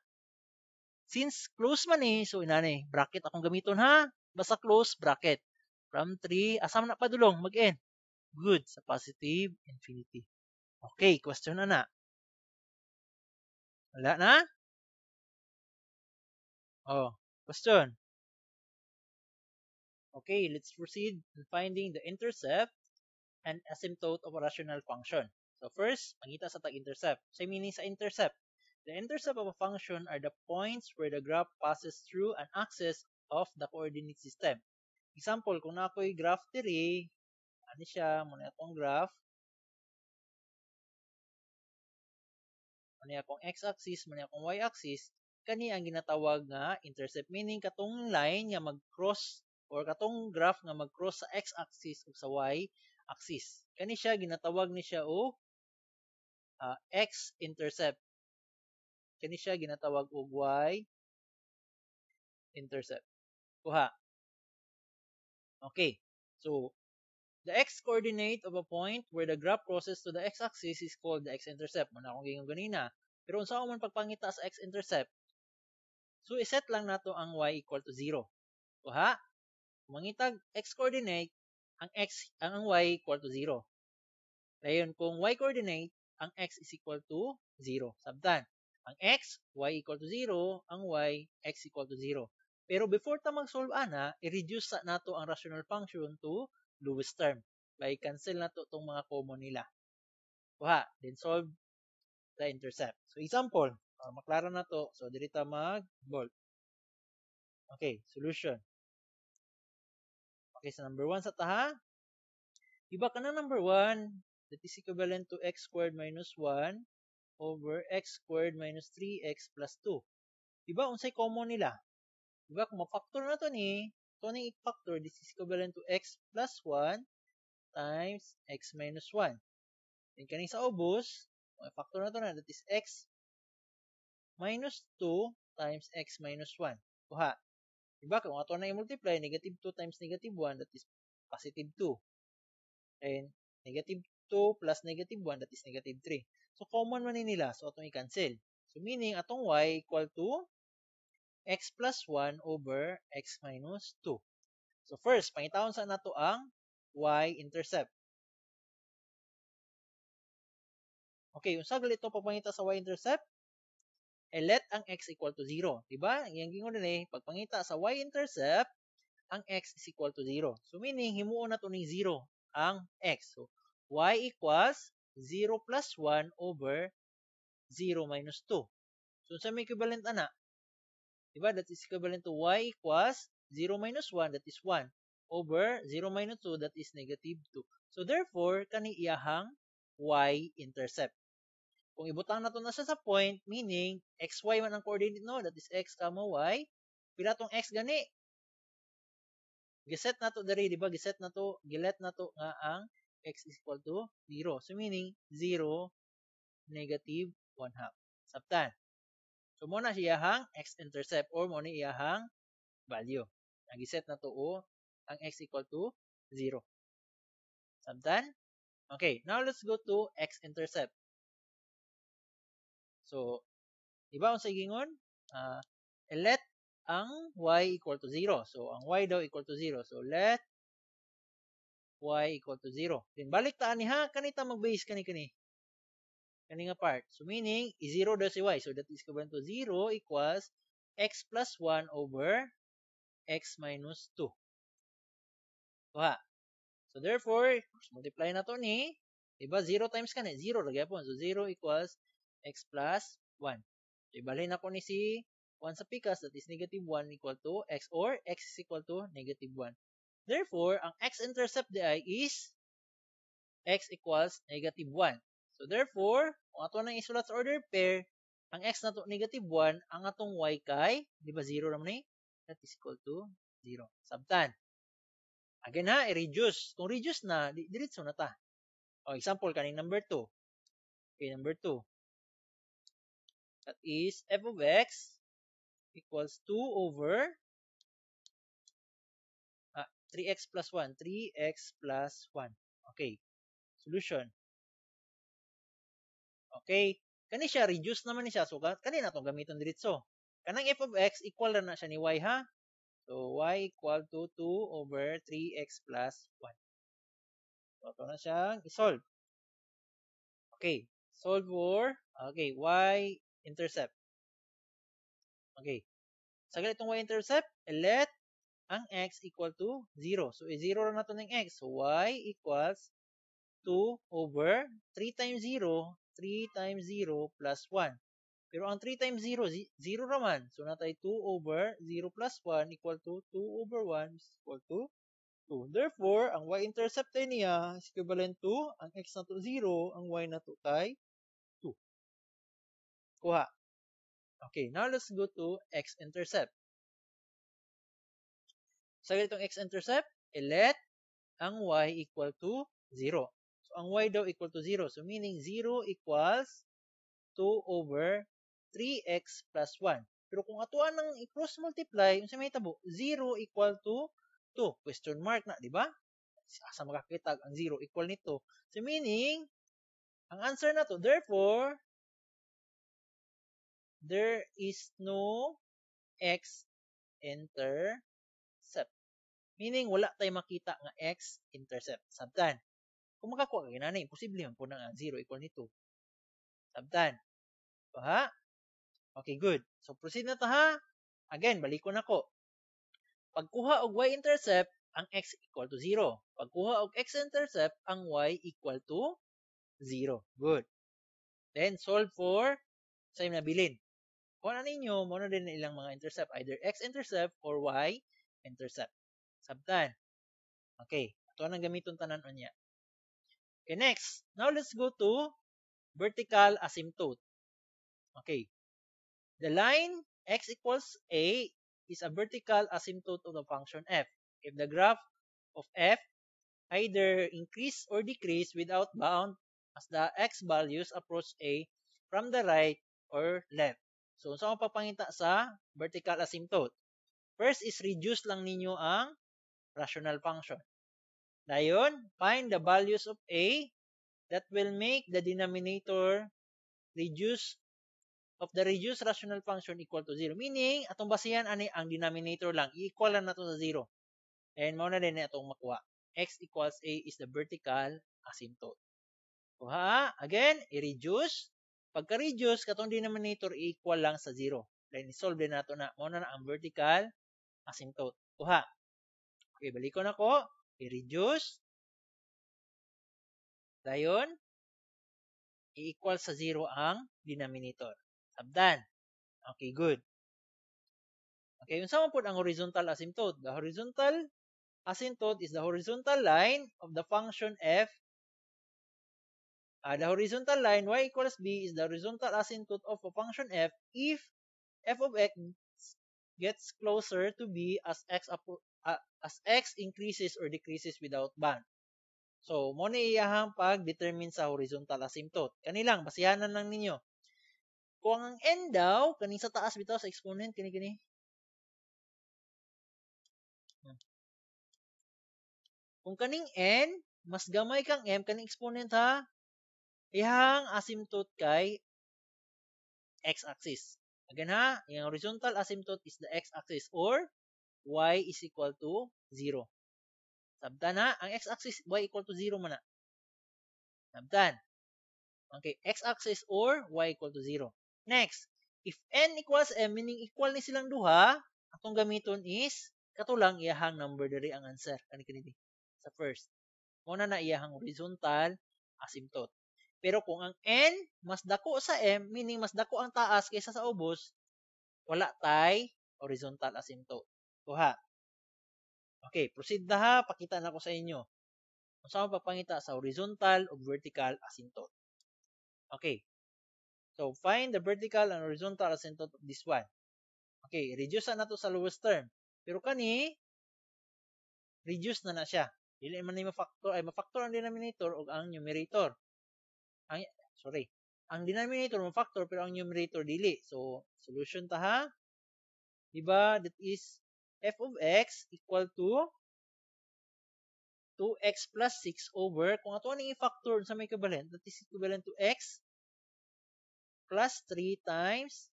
since close man eh, so inani, bracket akong gamiton ha. Basta close bracket. From 3, asa man na padulong mag-end. Good sa positive infinity. Okay, question na. Wala na? Oh, question. Okay, let's proceed in finding the intercept and asymptote of a rational function. So first, pangita sa tag-intercept. So meaning sa intercept. The intercept of a function are the points where the graph passes through an axis of the coordinate system. Example, kung na ako'y graph diri, ano siya, muna akong graph, muna akong x-axis, muna akong y-axis, kani ang ginatawag nga intercept. Meaning, katong line nga mag-cross or katong graph nga mag-cross sa x-axis o sa y-axis. Kani siya, ginatawag ni siya o x-intercept. Kani siya ginatawag og y-intercept. Kuha. Okay. So, the x-coordinate of a point where the graph crosses to the x-axis is called the x-intercept. Muna akong gingon ganina. Pero unsa man pagpangita sa x-intercept? So, iset lang nato ang y equal to 0. Kuha. Mangitag x-coordinate, ang y equal to 0. Dayon, kung y-coordinate, ang x is equal to 0. Sabtan. Ang x, y equal to 0. Ang y, x equal to 0. Pero before ta mag-solve ana, i-reduce sa nato ang rational function to lowest term. By cancel nato itong mga common nila. Kuha. Then solve the intercept. So example, maklaro na to. So diri ta mag-bold. Okay, solution. Okay, so number 1 sa taha. Iba ka na number 1. That is equivalent to x squared minus 1 over x squared minus 3x plus 2. Diba, unsay common nila? Diba, kung ma-factor na to ni, ito ni i-factor, this is equivalent to x plus 1 times x minus 1. Then, kaning sa ubos, ma-factor na to na, that is x minus 2 times x minus 1. Kuha. Diba, kung ito na i-multiply, negative 2 times negative 1, that is positive 2. And negative 2 plus negative 1, that is negative 3. So, common man nila. So, itong i-cancel. So, meaning, atong y equal to x plus 1 over x minus 2. So, first, pangitawon sa nato ang y-intercept. Okay, yung sagal ito pagpangita sa y-intercept, let ang x equal to 0. Diba? Yung gingon din pagpangita sa y-intercept, ang x is equal to 0. So, meaning, himuon na ito ni 0 ang x. So, y equals 0 plus 1 over 0 minus 2. So, sa may equivalent ana, diba? That is equivalent to y equals 0 minus 1, that is 1, over 0 minus 2, that is negative 2. So, therefore, kani iyahang y-intercept. Kung ibutang nato na siya sa point, meaning xy man ang coordinate no, that is x, y. Pila tong x gani? Giset nato diri, di ba? Gilet nato nga ang x is equal to 0. So meaning 0, negative 1/2. Sabtan. So mo na siyahang x-intercept or mo ni iyahang value. Nagiset na to ang x equal to 0. Sabtan? Okay, now let's go to x-intercept. So, iba ang sigingon? Let ang y equal to 0. So, ang y daw equal to 0. So, let y equal to 0. Then, balik taan ni ha, kanita mag-base kani. Kani nga part. So, meaning, i-0 daw si y. So, that is equivalent to 0 equals x plus 1 over x minus 2. Kuha. So, therefore, multiply na to ni, diba, 0 times ka na, 0 lagi po. So, 0 equals x plus 1. So, ibalhin ako ni si 1 sa pikas, that is negative 1 equal to x, or x is equal to negative 1. Therefore, ang x-intercept di ay is x equals negative 1. So, therefore, kung ato nang isulat sa order pair, ang x na to negative 1, ang atong y kay, di ba 0 naman eh? That is equal to 0. Sabtan. Again ha, i-reduce. Kung reduce na, diretso na ta. O, example, kaning number 2. Okay, number 2. That is f of x equals 2 over 3x plus 1. 3x plus 1. Okay. Solution. Okay. Kani siya, reduce naman ni siya. So, kani na itong gamiton diretso. Kanang f of x, equal na siya ni y ha. So, y equal to 2 over 3x plus 1. So, ito na siyang isolve. Okay. Solve for, okay, y-intercept. Okay. Sa ganitong y-intercept, let ang x equal to 0. So, 0 na ito ng x. So, y equals 2 over 3 times 0, 3 times 0 plus 1. Pero ang 3 times 0, 0 naman. So, natay 2 over 0 plus 1 equal to 2 over 1 is equal to 2. Therefore, ang y-intercept tayo niya is equivalent to, ang x na to 0, ang y na to kay 2. Kuha. Okay, now let's go to x-intercept. Sa ganitong x-intercept, let ang y equal to 0. So, ang y daw equal to 0. So, meaning 0 equals 2 over 3x plus 1. Pero kung atuan ng i-cross multiply, yung sa may tabo, 0 equal to 2. Question mark na, di ba? Asa makakita ang 0 equal nito. So, meaning, ang answer na to, therefore, there is no x-intercept. Meaning, wala tayo makita nga x-intercept. Sabtan. Kung makakuha ka ginana, imposible man po na 0 equal nito. Sabtan. So, ha? Okay, good. So, proceed na to ha. Again, balik ko na ko. Pagkuha og y-intercept, ang x equal to 0. Pagkuha og x-intercept, ang y equal to 0. Good. Then, solve for sa imong nabilin. Kung ano ninyo, muna din ilang mga intercept, either x-intercept or y-intercept. Sabtan. Okay. Ito ang gamiton tanan niya. Okay, next. Now, let's go to vertical asymptote. Okay. The line x equals a is a vertical asymptote of the function f. If the graph of f either increase or decrease without bound as the x values approach a from the right or left. So, saan mo papangita sa vertical asymptote? First is reduce lang ninyo ang rational function. Dayon, find the values of a that will make the denominator of the reduced rational function equal to 0. Meaning, atong basihan ani ang denominator lang. I-equal lang nato sa 0. And mauna din atong makuha. X equals a is the vertical asymptote. Kuha, again, i-reduce. Pagka-reduce, katong denominator i-equal lang sa 0. Then, i-solve din nato na. Mauna na ang vertical asymptote. Kuha. Okay, balik ko na ko. I-reduce. Dayon, i-equal sa 0 ang denominator. Sabdan. Okay, good. Okay, unsa man pud ang horizontal asymptote? The horizontal asymptote is the horizontal line of the function f The horizontal line y equals b is the horizontal asymptote of a function f if f of x gets closer to b as x increases or decreases without bound. So, mo ni iyahang pag-determine sa horizontal asymptote. Kanilang, basihanan lang ninyo. Kung ang n daw, kaning sa taas bitaw sa exponent, kini. Kung kaning n, mas gamay kang m, kaning exponent ha, iyahang asymptote kay x-axis. Again ha, yung horizontal asymptote is the x-axis or y is equal to 0. Sabtan ha, ang x-axis, y equal to 0 man na. Sabtan. Okay, x-axis or y equal to 0. Next, if n equals m, meaning equal ni silang duha, atong gamiton is, katulang iyahang number diri ang answer. Kani sa first. Muna na iyahang horizontal asymptote. Pero kung ang n mas dako sa m, meaning mas dako ang taas kaysa sa ubos, wala tay horizontal asymptote. Kuha. Okay, proceed na ha. Pakita na ko sa inyo. Kung saan papangita sa horizontal o vertical asymptote. Okay. So, find the vertical and horizontal asymptote of this one. Okay, reduce na to sa lowest term. Pero kani, reduce na siya. Dili man ni ma-factor ang denominator o ang numerator. Ang denominator ma-factor pero ang numerator dili. So, solution ta ha. Diba? That is f of x equal to 2x plus 6 over, kung ato ning i-factor sa may equivalent, that is equivalent to x plus 3 times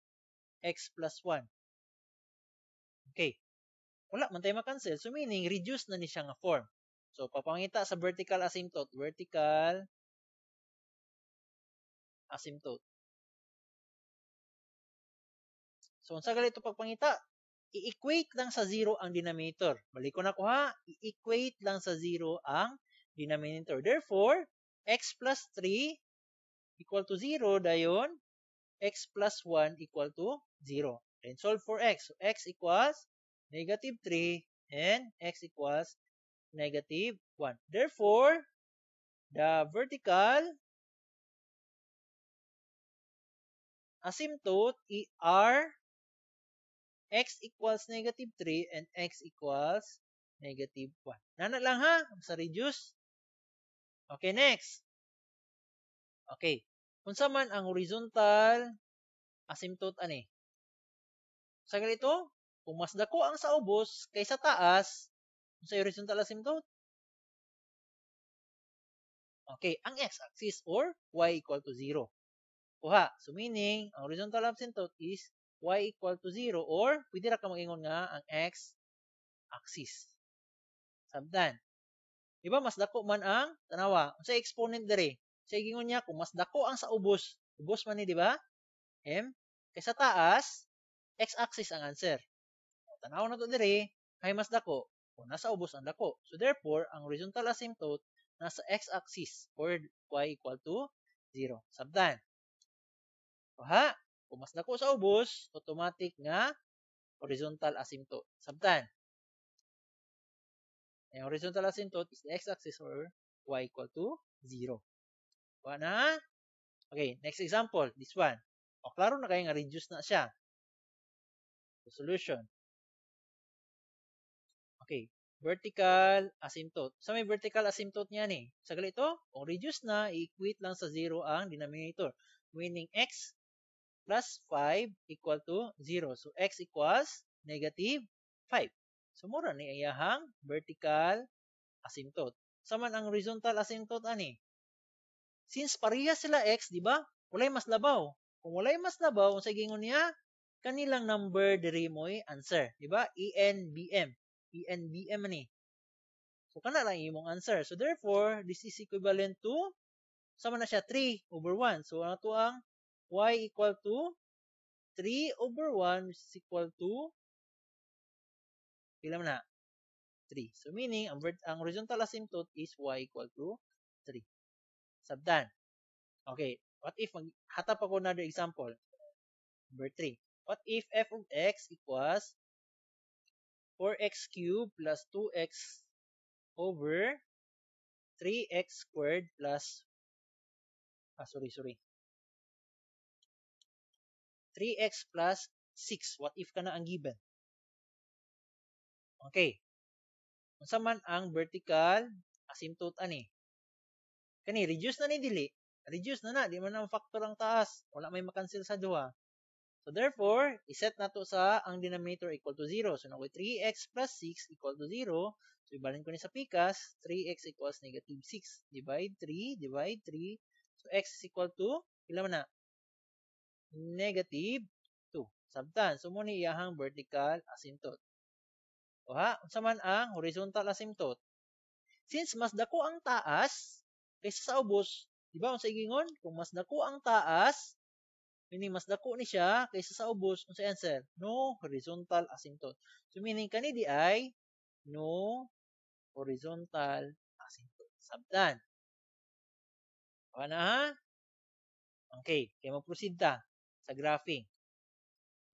x plus 1. Okay. Wala man tayo makancel. So, meaning, reduce na ni siya nga form. So, papangita sa vertical asymptote. Vertical asymptote. So, unsa gali ito pagpangita? I-equate lang sa 0 ang denominator. Balik ko na ko ha. I-equate lang sa 0 ang denominator. Therefore, x plus 3 equal to 0 dayon, x plus 1 equal to 0. And solve for x. So, x equals negative 3 and x equals negative 1. Therefore, the vertical asymptote are x equals negative 3 and x equals negative 1. Nana lang ha, sa reduce. Okay, next. Okay. Unsa man ang horizontal asymptote ani? Sa ganito, kung mas dako ang sa ubos kaysa taas, sa horizontal asymptote. Okay, ang x-axis or y equal to 0. Kuha. So meaning, ang horizontal asymptote is y equal to 0 or pwede ra ka mag-ingon nga ang x-axis. Sabdan. Diba mas dako man ang tanawa. Sa exponent dere. Sa gingon niya kung mas dako ang sa ubos. Ubos man ni, di ba? M. Kaysa taas, x-axis ang answer. Tanaw na to dere, kay mas dako. Kung nasa ubos ang dako. So therefore, ang horizontal asymptote nasa x-axis or y equal to 0. Sabdan. Ha? Kung mas dako sa ubos, automatic nga horizontal asymptote. Sabtan. Ang horizontal asymptote is the x-axis or y equal to 0. Kuha na? Okay, next example. This one. O, klaro na kayo nga reduce na siya. So, solution. Okay. Vertical asymptote. Sa may vertical asymptote niya ni. Sa ganito, kung reduce na, i-equate lang sa 0 ang denominator. Meaning x plus 5 equal to 0. So, x equals negative 5. So, mura ni iyahang vertical asymptote. Saman ang horizontal asymptote ani. Since pareha sila x, di ba? Walay mas labaw. Kung walay mas labaw, sa gingon niya, kanilang number diri mo'y answer. Di ba? ENBM. ENBM ani. So, kana lang imong answer. So, therefore, this is equivalent to, sama na siya, 3 over 1. So, ano to ang y equal to 3 over 1 is equal to, pila man na? 3. So, meaning, ang horizontal asymptote is y equal to 3. Sabdan. Okay. What if, hatap ako another example. Number 3. What if f of x equals 4x cubed plus 2x over 3x squared plus sorry. 3x plus 6. What if ka na ang given? Okay. Unsa man ang vertical asymptote ani? Kani, reduce na ni dili. Reduce na. Di man na factor ang taas. Wala may makancel sa duha. So therefore, iset na to sa ang denominator equal to 0. So nakoy 3x plus 6 equal to 0. So ibalin ko ni sa pikas, 3x equals negative 6. Divide 3. So x is equal to, pila man na? Negative 2. Sabtan, so mo ni iyahang vertical asymptote. O ha, unsa man ang horizontal asymptote? Since mas dako ang taas kaysa sa ubos, di ba unsa igingon? Kung mas dako ang taas, meaning mas dako ni siya kaysa sa ubos, unsa answer? No horizontal asymptote. So meaning kani di ay no horizontal asymptote. Sabtan. O na ha? Okay, kaya mag-proceed ta sa graphing.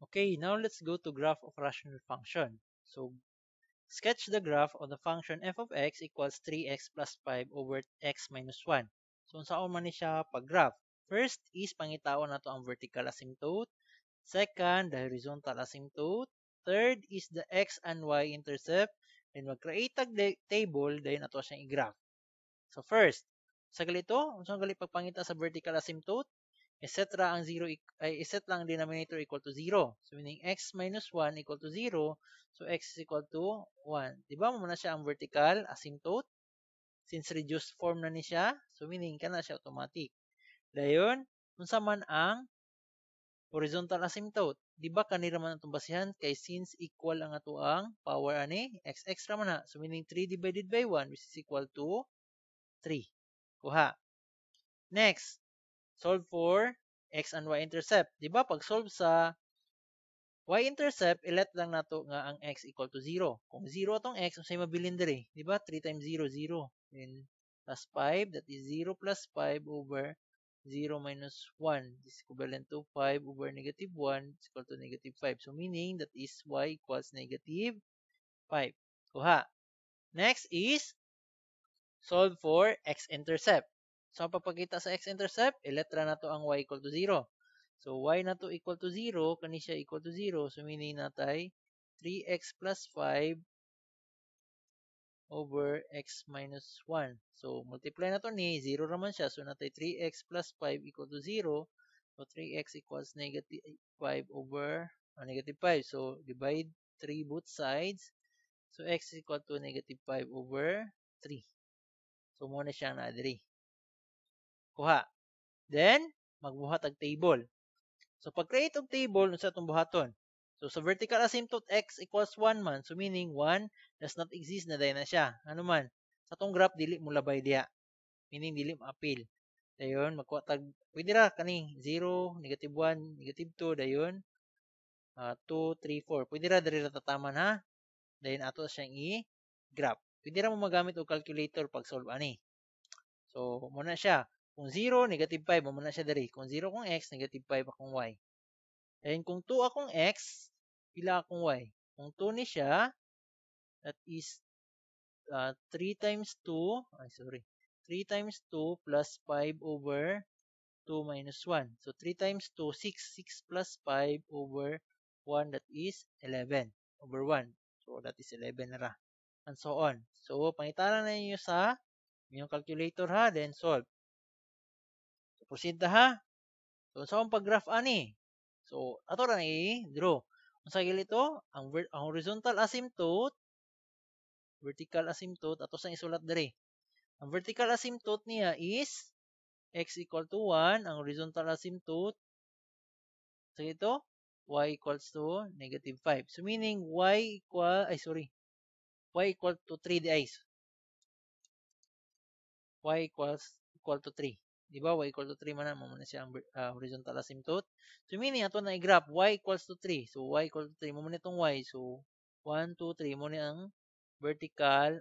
Okay, now let's go to graph of rational function. So sketch the graph of the function f of x equals 3x plus 5 over x minus 1. So, saan man ni siya pag-graph? First is pangitawon nato ang vertical asymptote. Second, the horizontal asymptote. Third is the x and y intercept. Then mag-create tag table, then ato siyang i-graph. So, first, sa galito, unsang gali pagpangita sa vertical asymptote? Iset ra ang 0 ay iset lang ang denominator equal to 0. So meaning x minus 1 equal to 0. So x is equal to 1. Di ba mo na siya ang vertical asymptote? Since reduced form na ni siya, so meaning kana siya automatic. Dayon, unsa man ang horizontal asymptote? Di ba kanira man atong basihan kay since equal ang ato ang power ani x extra man na. So meaning 3 divided by 1 which is equal to 3. Kuha. Next, solve for x and y intercept. Di ba pag solve sa y-intercept, ilet lang nato nga ang x equal to 0. Kung 0 atong x, unsay mabilin diri? Di ba 3 times 0, 0. Then plus 5, that is 0 plus 5 over 0 minus 1 is equivalent to 5 over negative 1 is equal to negative 5. So meaning that is y equals negative 5. Kuha. Next is solve for x-intercept. So, ang papakita sa x-intercept, iletra na to ang y equal to 0. So, y na to equal to 0, kani siya equal to 0. So, meaning natay 3x plus 5 over x minus 1. So, multiply na to ni, 0 naman siya. So, natay 3x plus 5 equal to 0. So, 3x equals negative 5 over negative 5. So, divide 3 both sides. So, x is equal to negative 5 over 3. So, muna siya na diri. Kuha. Then, magbuhat ang table. So, pag-create og table, unsa itong buhaton? So, sa vertical asymptote, x equals 1 man. So, meaning 1 does not exist na dahil na siya. Ano man? Sa itong graph, dili mo labay diya. Meaning, dili mo appeal. Dayon, magkuha tag, pwede ra, kani, 0, negative 1, negative 2, dayon, 2, 3, 4. Pwede ra, dali ra tataman, ha? Dayon, ato siyang i-graph. Pwede ra mo magamit og calculator pag solve ani. So, muna siya. Kung 0, negative 5, muna siya dari. Kung 0 kung x, negative 5 akong y. And kung 2 akong x, pila akong y. Kung 2 ni siya, that is 3 times 2, 3 times 2 plus 5 over 2 minus 1. So, 3 times 2, 6. 6 plus 5 over 1, that is 11 over 1. So, that is 11 na ra. And so on. So, pangitaran na niyo sa inyong calculator ha, then solve. So, proceed na ha. So, sa akong pag-graph ani. So, ato ra i-draw. Kung sa ito, ang horizontal asymptote, vertical asymptote, ato sa isulat diri. Ang vertical asymptote niya is x equal to 1. Ang horizontal asymptote, sa ito, y equals to negative 5. So, meaning y equal to 3 di ay. Y equal to 3. Di ba? Y equal to 3 man na. Mamuna siya ang horizontal asymptote. So, meaning, ato na i-graph. Y equals to 3. So, y equal to 3. Mamuna itong y. So, 1, 2, 3. Muna ang vertical,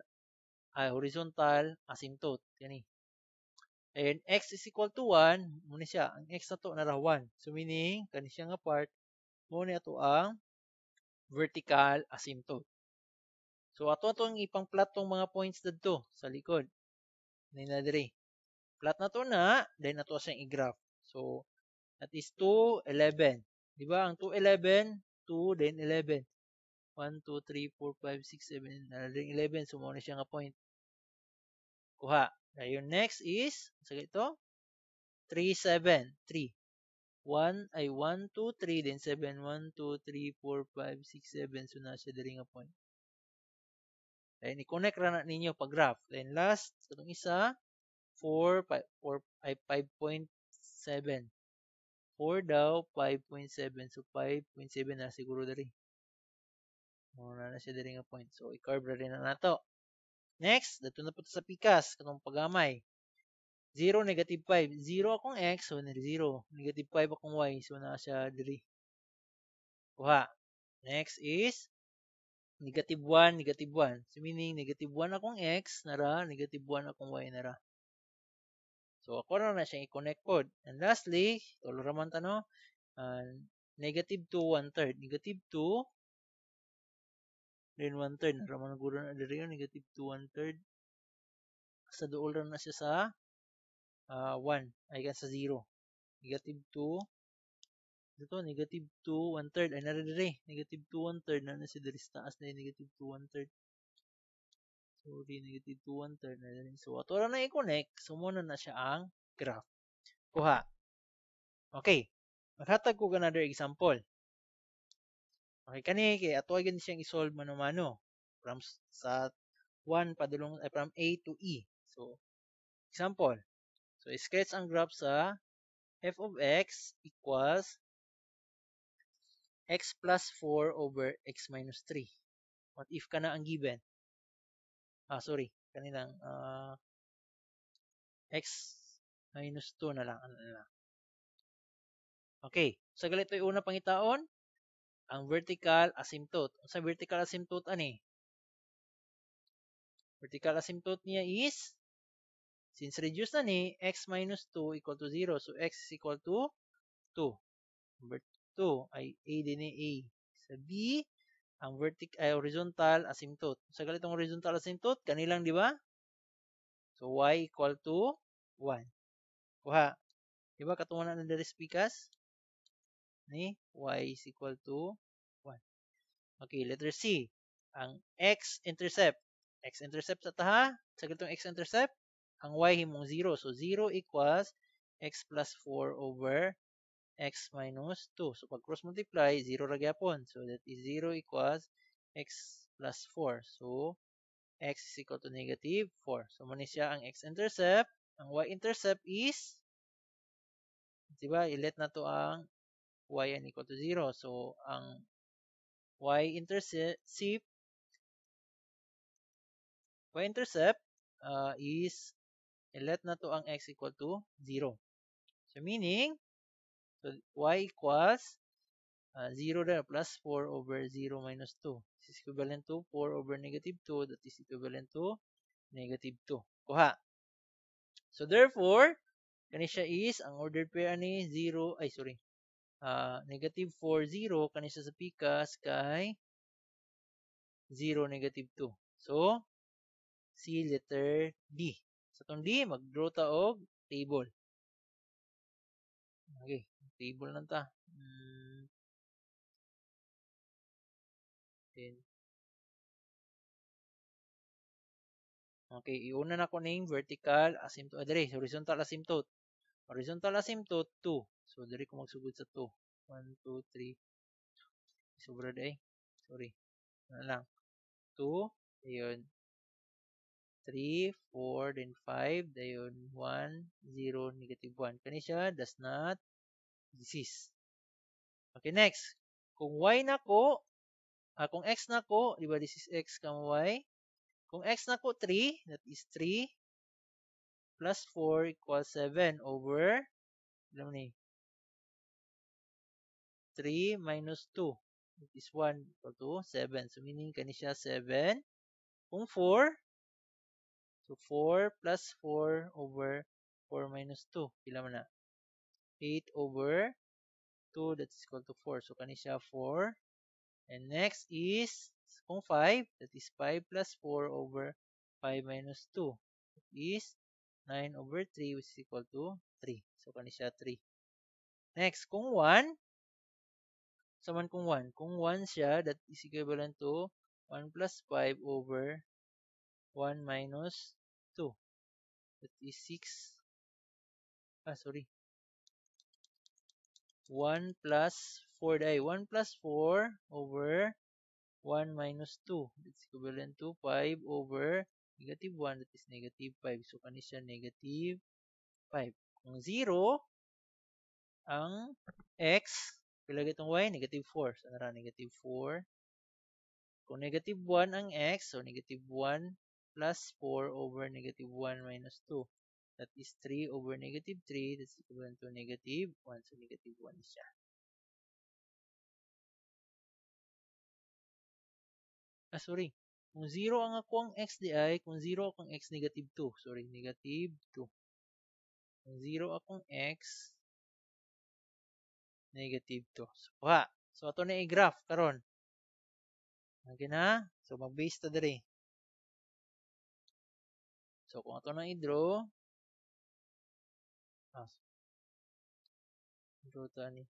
horizontal asymptote. Yan eh. And x is equal to 1. Muna siya. Ang x na to na 1. So, meaning, kani siya nga part. Muna ito ang vertical asymptote. So, ato itong ipang-plot tong mga points dito sa likod. Ninadiri. Plot na to na, then ato siyang i-graph. So, that is 2, 11. Di ba? Ang 2, 11, 2, then 11. 1, 2, 3, 4, 5, 6, 7, then 11. So, muna siya nga point. Kuha. Yung next is, sa ito, 3, 7, 3. 1 ay 1, 2, 3, then 7, 1, 2, 3, 4, 5, 6, 7. So, na siya dali nga point. Then, i-connect ra na ninyo pag-graph. Then, last, itong isa, 4, 4 ay 5.7. 4 daw, 5.7. So, 5.7 na siguro dali. Muna na siya dali nga point. So, i-carve ra rin na nato. Next, dato na po sa pikas, katong pagamay. 0, negative 5. 0 akong x, so 0. Negative 5 akong y, so na siya dali. Kuha. Next is, negative 1, negative 1. So, meaning, negative 1 akong x, nara, negative 1 akong y, nara. So, ako na siya i-connect po. And lastly, tulo raman tano, negative 2, 1/3. Negative 2, then 1/3. Naraman na guro na dito yun, negative 2, 1/3. Sa dool na siya sa 1, ay kan sa 0. Negative 2, dito, negative 2, 1/3. Ay, naridiri. Negative 2, 1/3. Na siya diri sa taas na yung negative 2, 1/3. Sorry, negative 2, 1/3. So, ato na i-connect. So, muna na siya ang graph. Kuha. Okay. Maghatag ko another example. Okay, kani kay ato ay siyang i-solve mano-mano from sa 1 padulong from A to E. So, example. So, sketch ang graph sa f of x equals x plus 4 over x minus 3. What if kana ang given? Sorry. Kanilang x minus 2 na lang. Okay. Sa galit ito una pangitaon, ang vertical asymptote. Sa vertical asymptote ani? Vertical asymptote niya is, since reduce na ni, x minus 2 equal to 0. So, x is equal to 2. Number 2 ay A din ni A. Sa B, ang horizontal asymptote. Sa ganitong horizontal asymptote, kanilang, di ba? So, y equal to 1. Kuha. Di ba? Katungan na dari spikas? Ni, y is equal to 1. Okay, letter C. Ang x-intercept. X-intercept sa taha. Sa ganitong x-intercept, ang y himong 0. So, 0 equals x plus 4 over x minus 2. So, pag cross multiply, 0 ra gyapon. So, that is 0 equals x plus 4. So, x is equal to negative 4. So, muna siya ang x-intercept. Ang y-intercept is, diba, ilet na to ang y n equal to 0. So, ang y-intercept is, ilet na to ang x equal to 0. So, meaning, so y equals 0 na plus 4 over 0 minus 2. This is equivalent to 4 over negative 2. That is equivalent to negative 2. Kuha. So, therefore, kani siya is, ang ordered pair ani 0, ay sorry, negative 4, 0, kani siya sa pikas kay 0, negative 2. So, C letter D. Sa itong D, mag-draw ta og table. Okay, table lang ta. Then, okay, iuna na ko ning vertical asymptote. Adre, horizontal asymptote. Horizontal asymptote, 2. So, diri ko magsugod sa 2. 1, 2, 3. Sobra day. Sorry. Ano lang. 2. Ayun. 3, 4, then 5. Ayun. 1, 0, negative 1. Kani siya does not exist. Okay, next. Kung y na ko, kung x na ko, di ba this is x, y. Kung x na ko 3, that is 3 plus 4 equals 7 over, alam ni, 3 minus 2. That is 1 equal to 7. So, meaning kani siya 7. Kung 4, so 4 plus 4 over 4 minus 2. Pila man na? 8 over 2, that's equal to 4. So, kani siya 4. And next is, kung 5, that is 5 plus 4 over 5 minus 2. That is 9/3 which is equal to 3. So, kani siya 3. Next, kung 1, saman kung 1. Kung 1 siya, that is equivalent to 1 plus 5 over 1 minus 2. That is 6. Sorry. 1 plus 4 day. 1 plus 4 over 1 minus 2. That's equivalent to 5 over negative 1. That is negative 5. So, kani siya negative 5. Kung 0, ang x, pilagay itong y, negative 4. So, nara, negative 4. Kung negative 1 ang x, so negative 1 plus 4 over negative 1 minus 2. That is 3 over negative 3. That's equivalent to negative 1. So, negative 1 siya. Sorry. Kung 0 ang ako ang x di ay, kung 0 akong x, negative 2. Sorry, negative 2. Kung 0 akong x, negative 2. So, So, ito na i-graph karon. Okay na? So, mag-base ta diri. So, kung ito na i-draw, draw ta ni.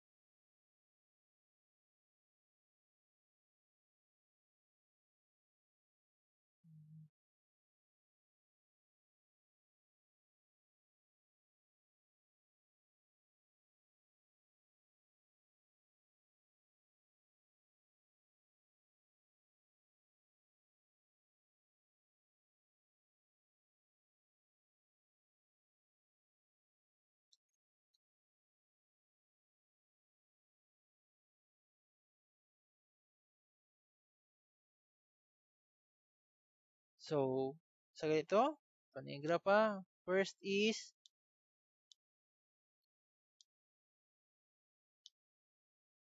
So, sa ganito, panigraph pa. First is,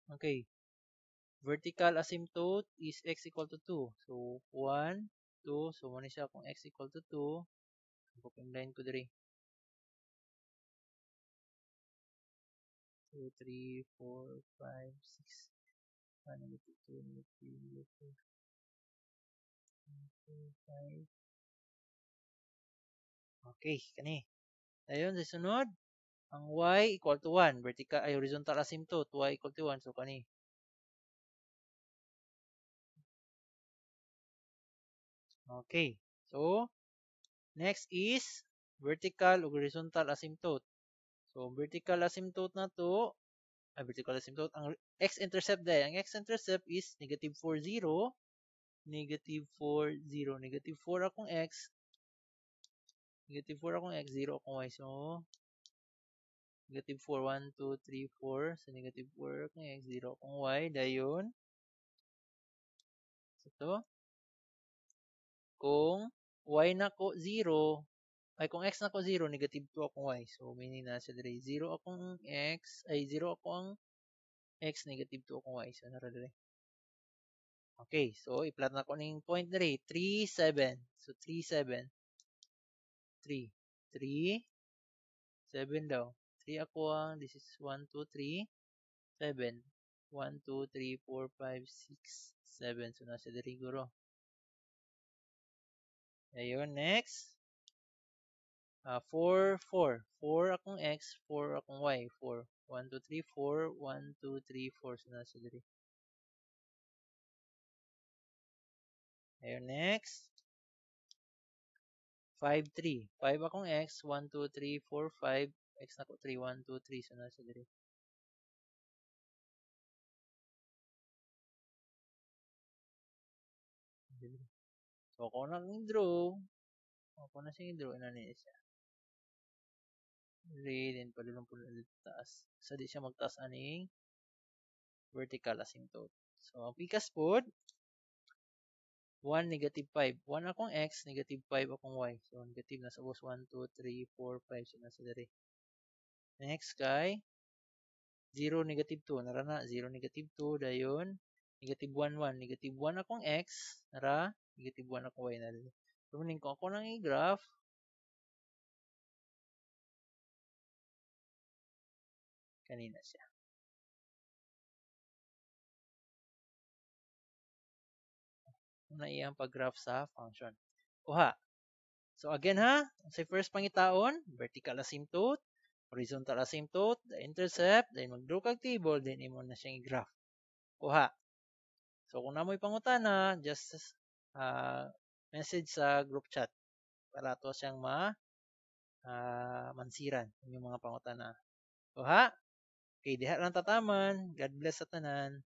okay, vertical asymptote is x equal to 2. So, 1, 2. So, muna siya kung x equal to 2. Pupindahin ko diri. 2, 3, 4, 5, 6. 1, negative 2, negative 3, negative 5. Okay, kani. Ayun, sa sunod, ang y equal to 1. Vertical, ay, horizontal asymptote. Y equal to 1. So, kani. Okay. So, next is vertical o horizontal asymptote. So, vertical asymptote na to, vertical asymptote, ang x-intercept dahil. Ang x-intercept is negative 4, 0, negative 4, 0, negative 4 akong x, negative 4 akong x, 0 akong y. So, negative 4, 1, 2, 3, 4. So, negative 4 akong x, 0 akong y. Dayon, ito, kung y na ko 0, ay kung x na ko 0, negative 2 akong y. So, meaning na siya diri. 0 akong x, ay 0 akong x, negative 2 akong y. So, nara diri. Okay, so i-plot na ko ning point diri. 3, 7. So, 3, 7. 3. 3, 7 daw. 3 ako ang, this is 1, 2, 3, 7. 1, 2, 3, 4, 5, 6, 7. So, nasa diri guro. Ayun, next. 4, 4. 4 akong x, 4 akong y. 4. 1, 2, 3, 4. 1, 2, 3, 4. So, nasa diri. Ayun, next. 5, 3. 5 akong x, 1, 2, 3, 4, 5. X na ko 3, 1, 2, 3. So, nasa diri. So, ako na draw. Ako na siya draw. Ano niya siya. Then, palulong po ulit taas. So, di siya magtaas aning vertical asymptote. So, ang pikas po, 1, negative 5. 1 akong x, negative 5 akong y. So, negative na sa boss 1, 2, 3, 4, 5. So, nasa diri. Next kay 0, negative 2. Nara na, 0, negative 2. Dayon, negative 1, 1. Negative 1 akong x. Nara, negative 1 akong y na diri. So, ko ako nang i-graph. Kanina siya. Na iyang pag-graph sa function. Kuha. So again ha, sa first pangitaon, vertical asymptote, horizontal asymptote, the intercept, then mag-draw kag table, then imo na siyang i-graph. Kuha. So kung namoy pangutana, just message sa group chat para to siyang mansiran yung mga pangutana. Kuha. Okay, diha lang tataman. God bless sa tanan.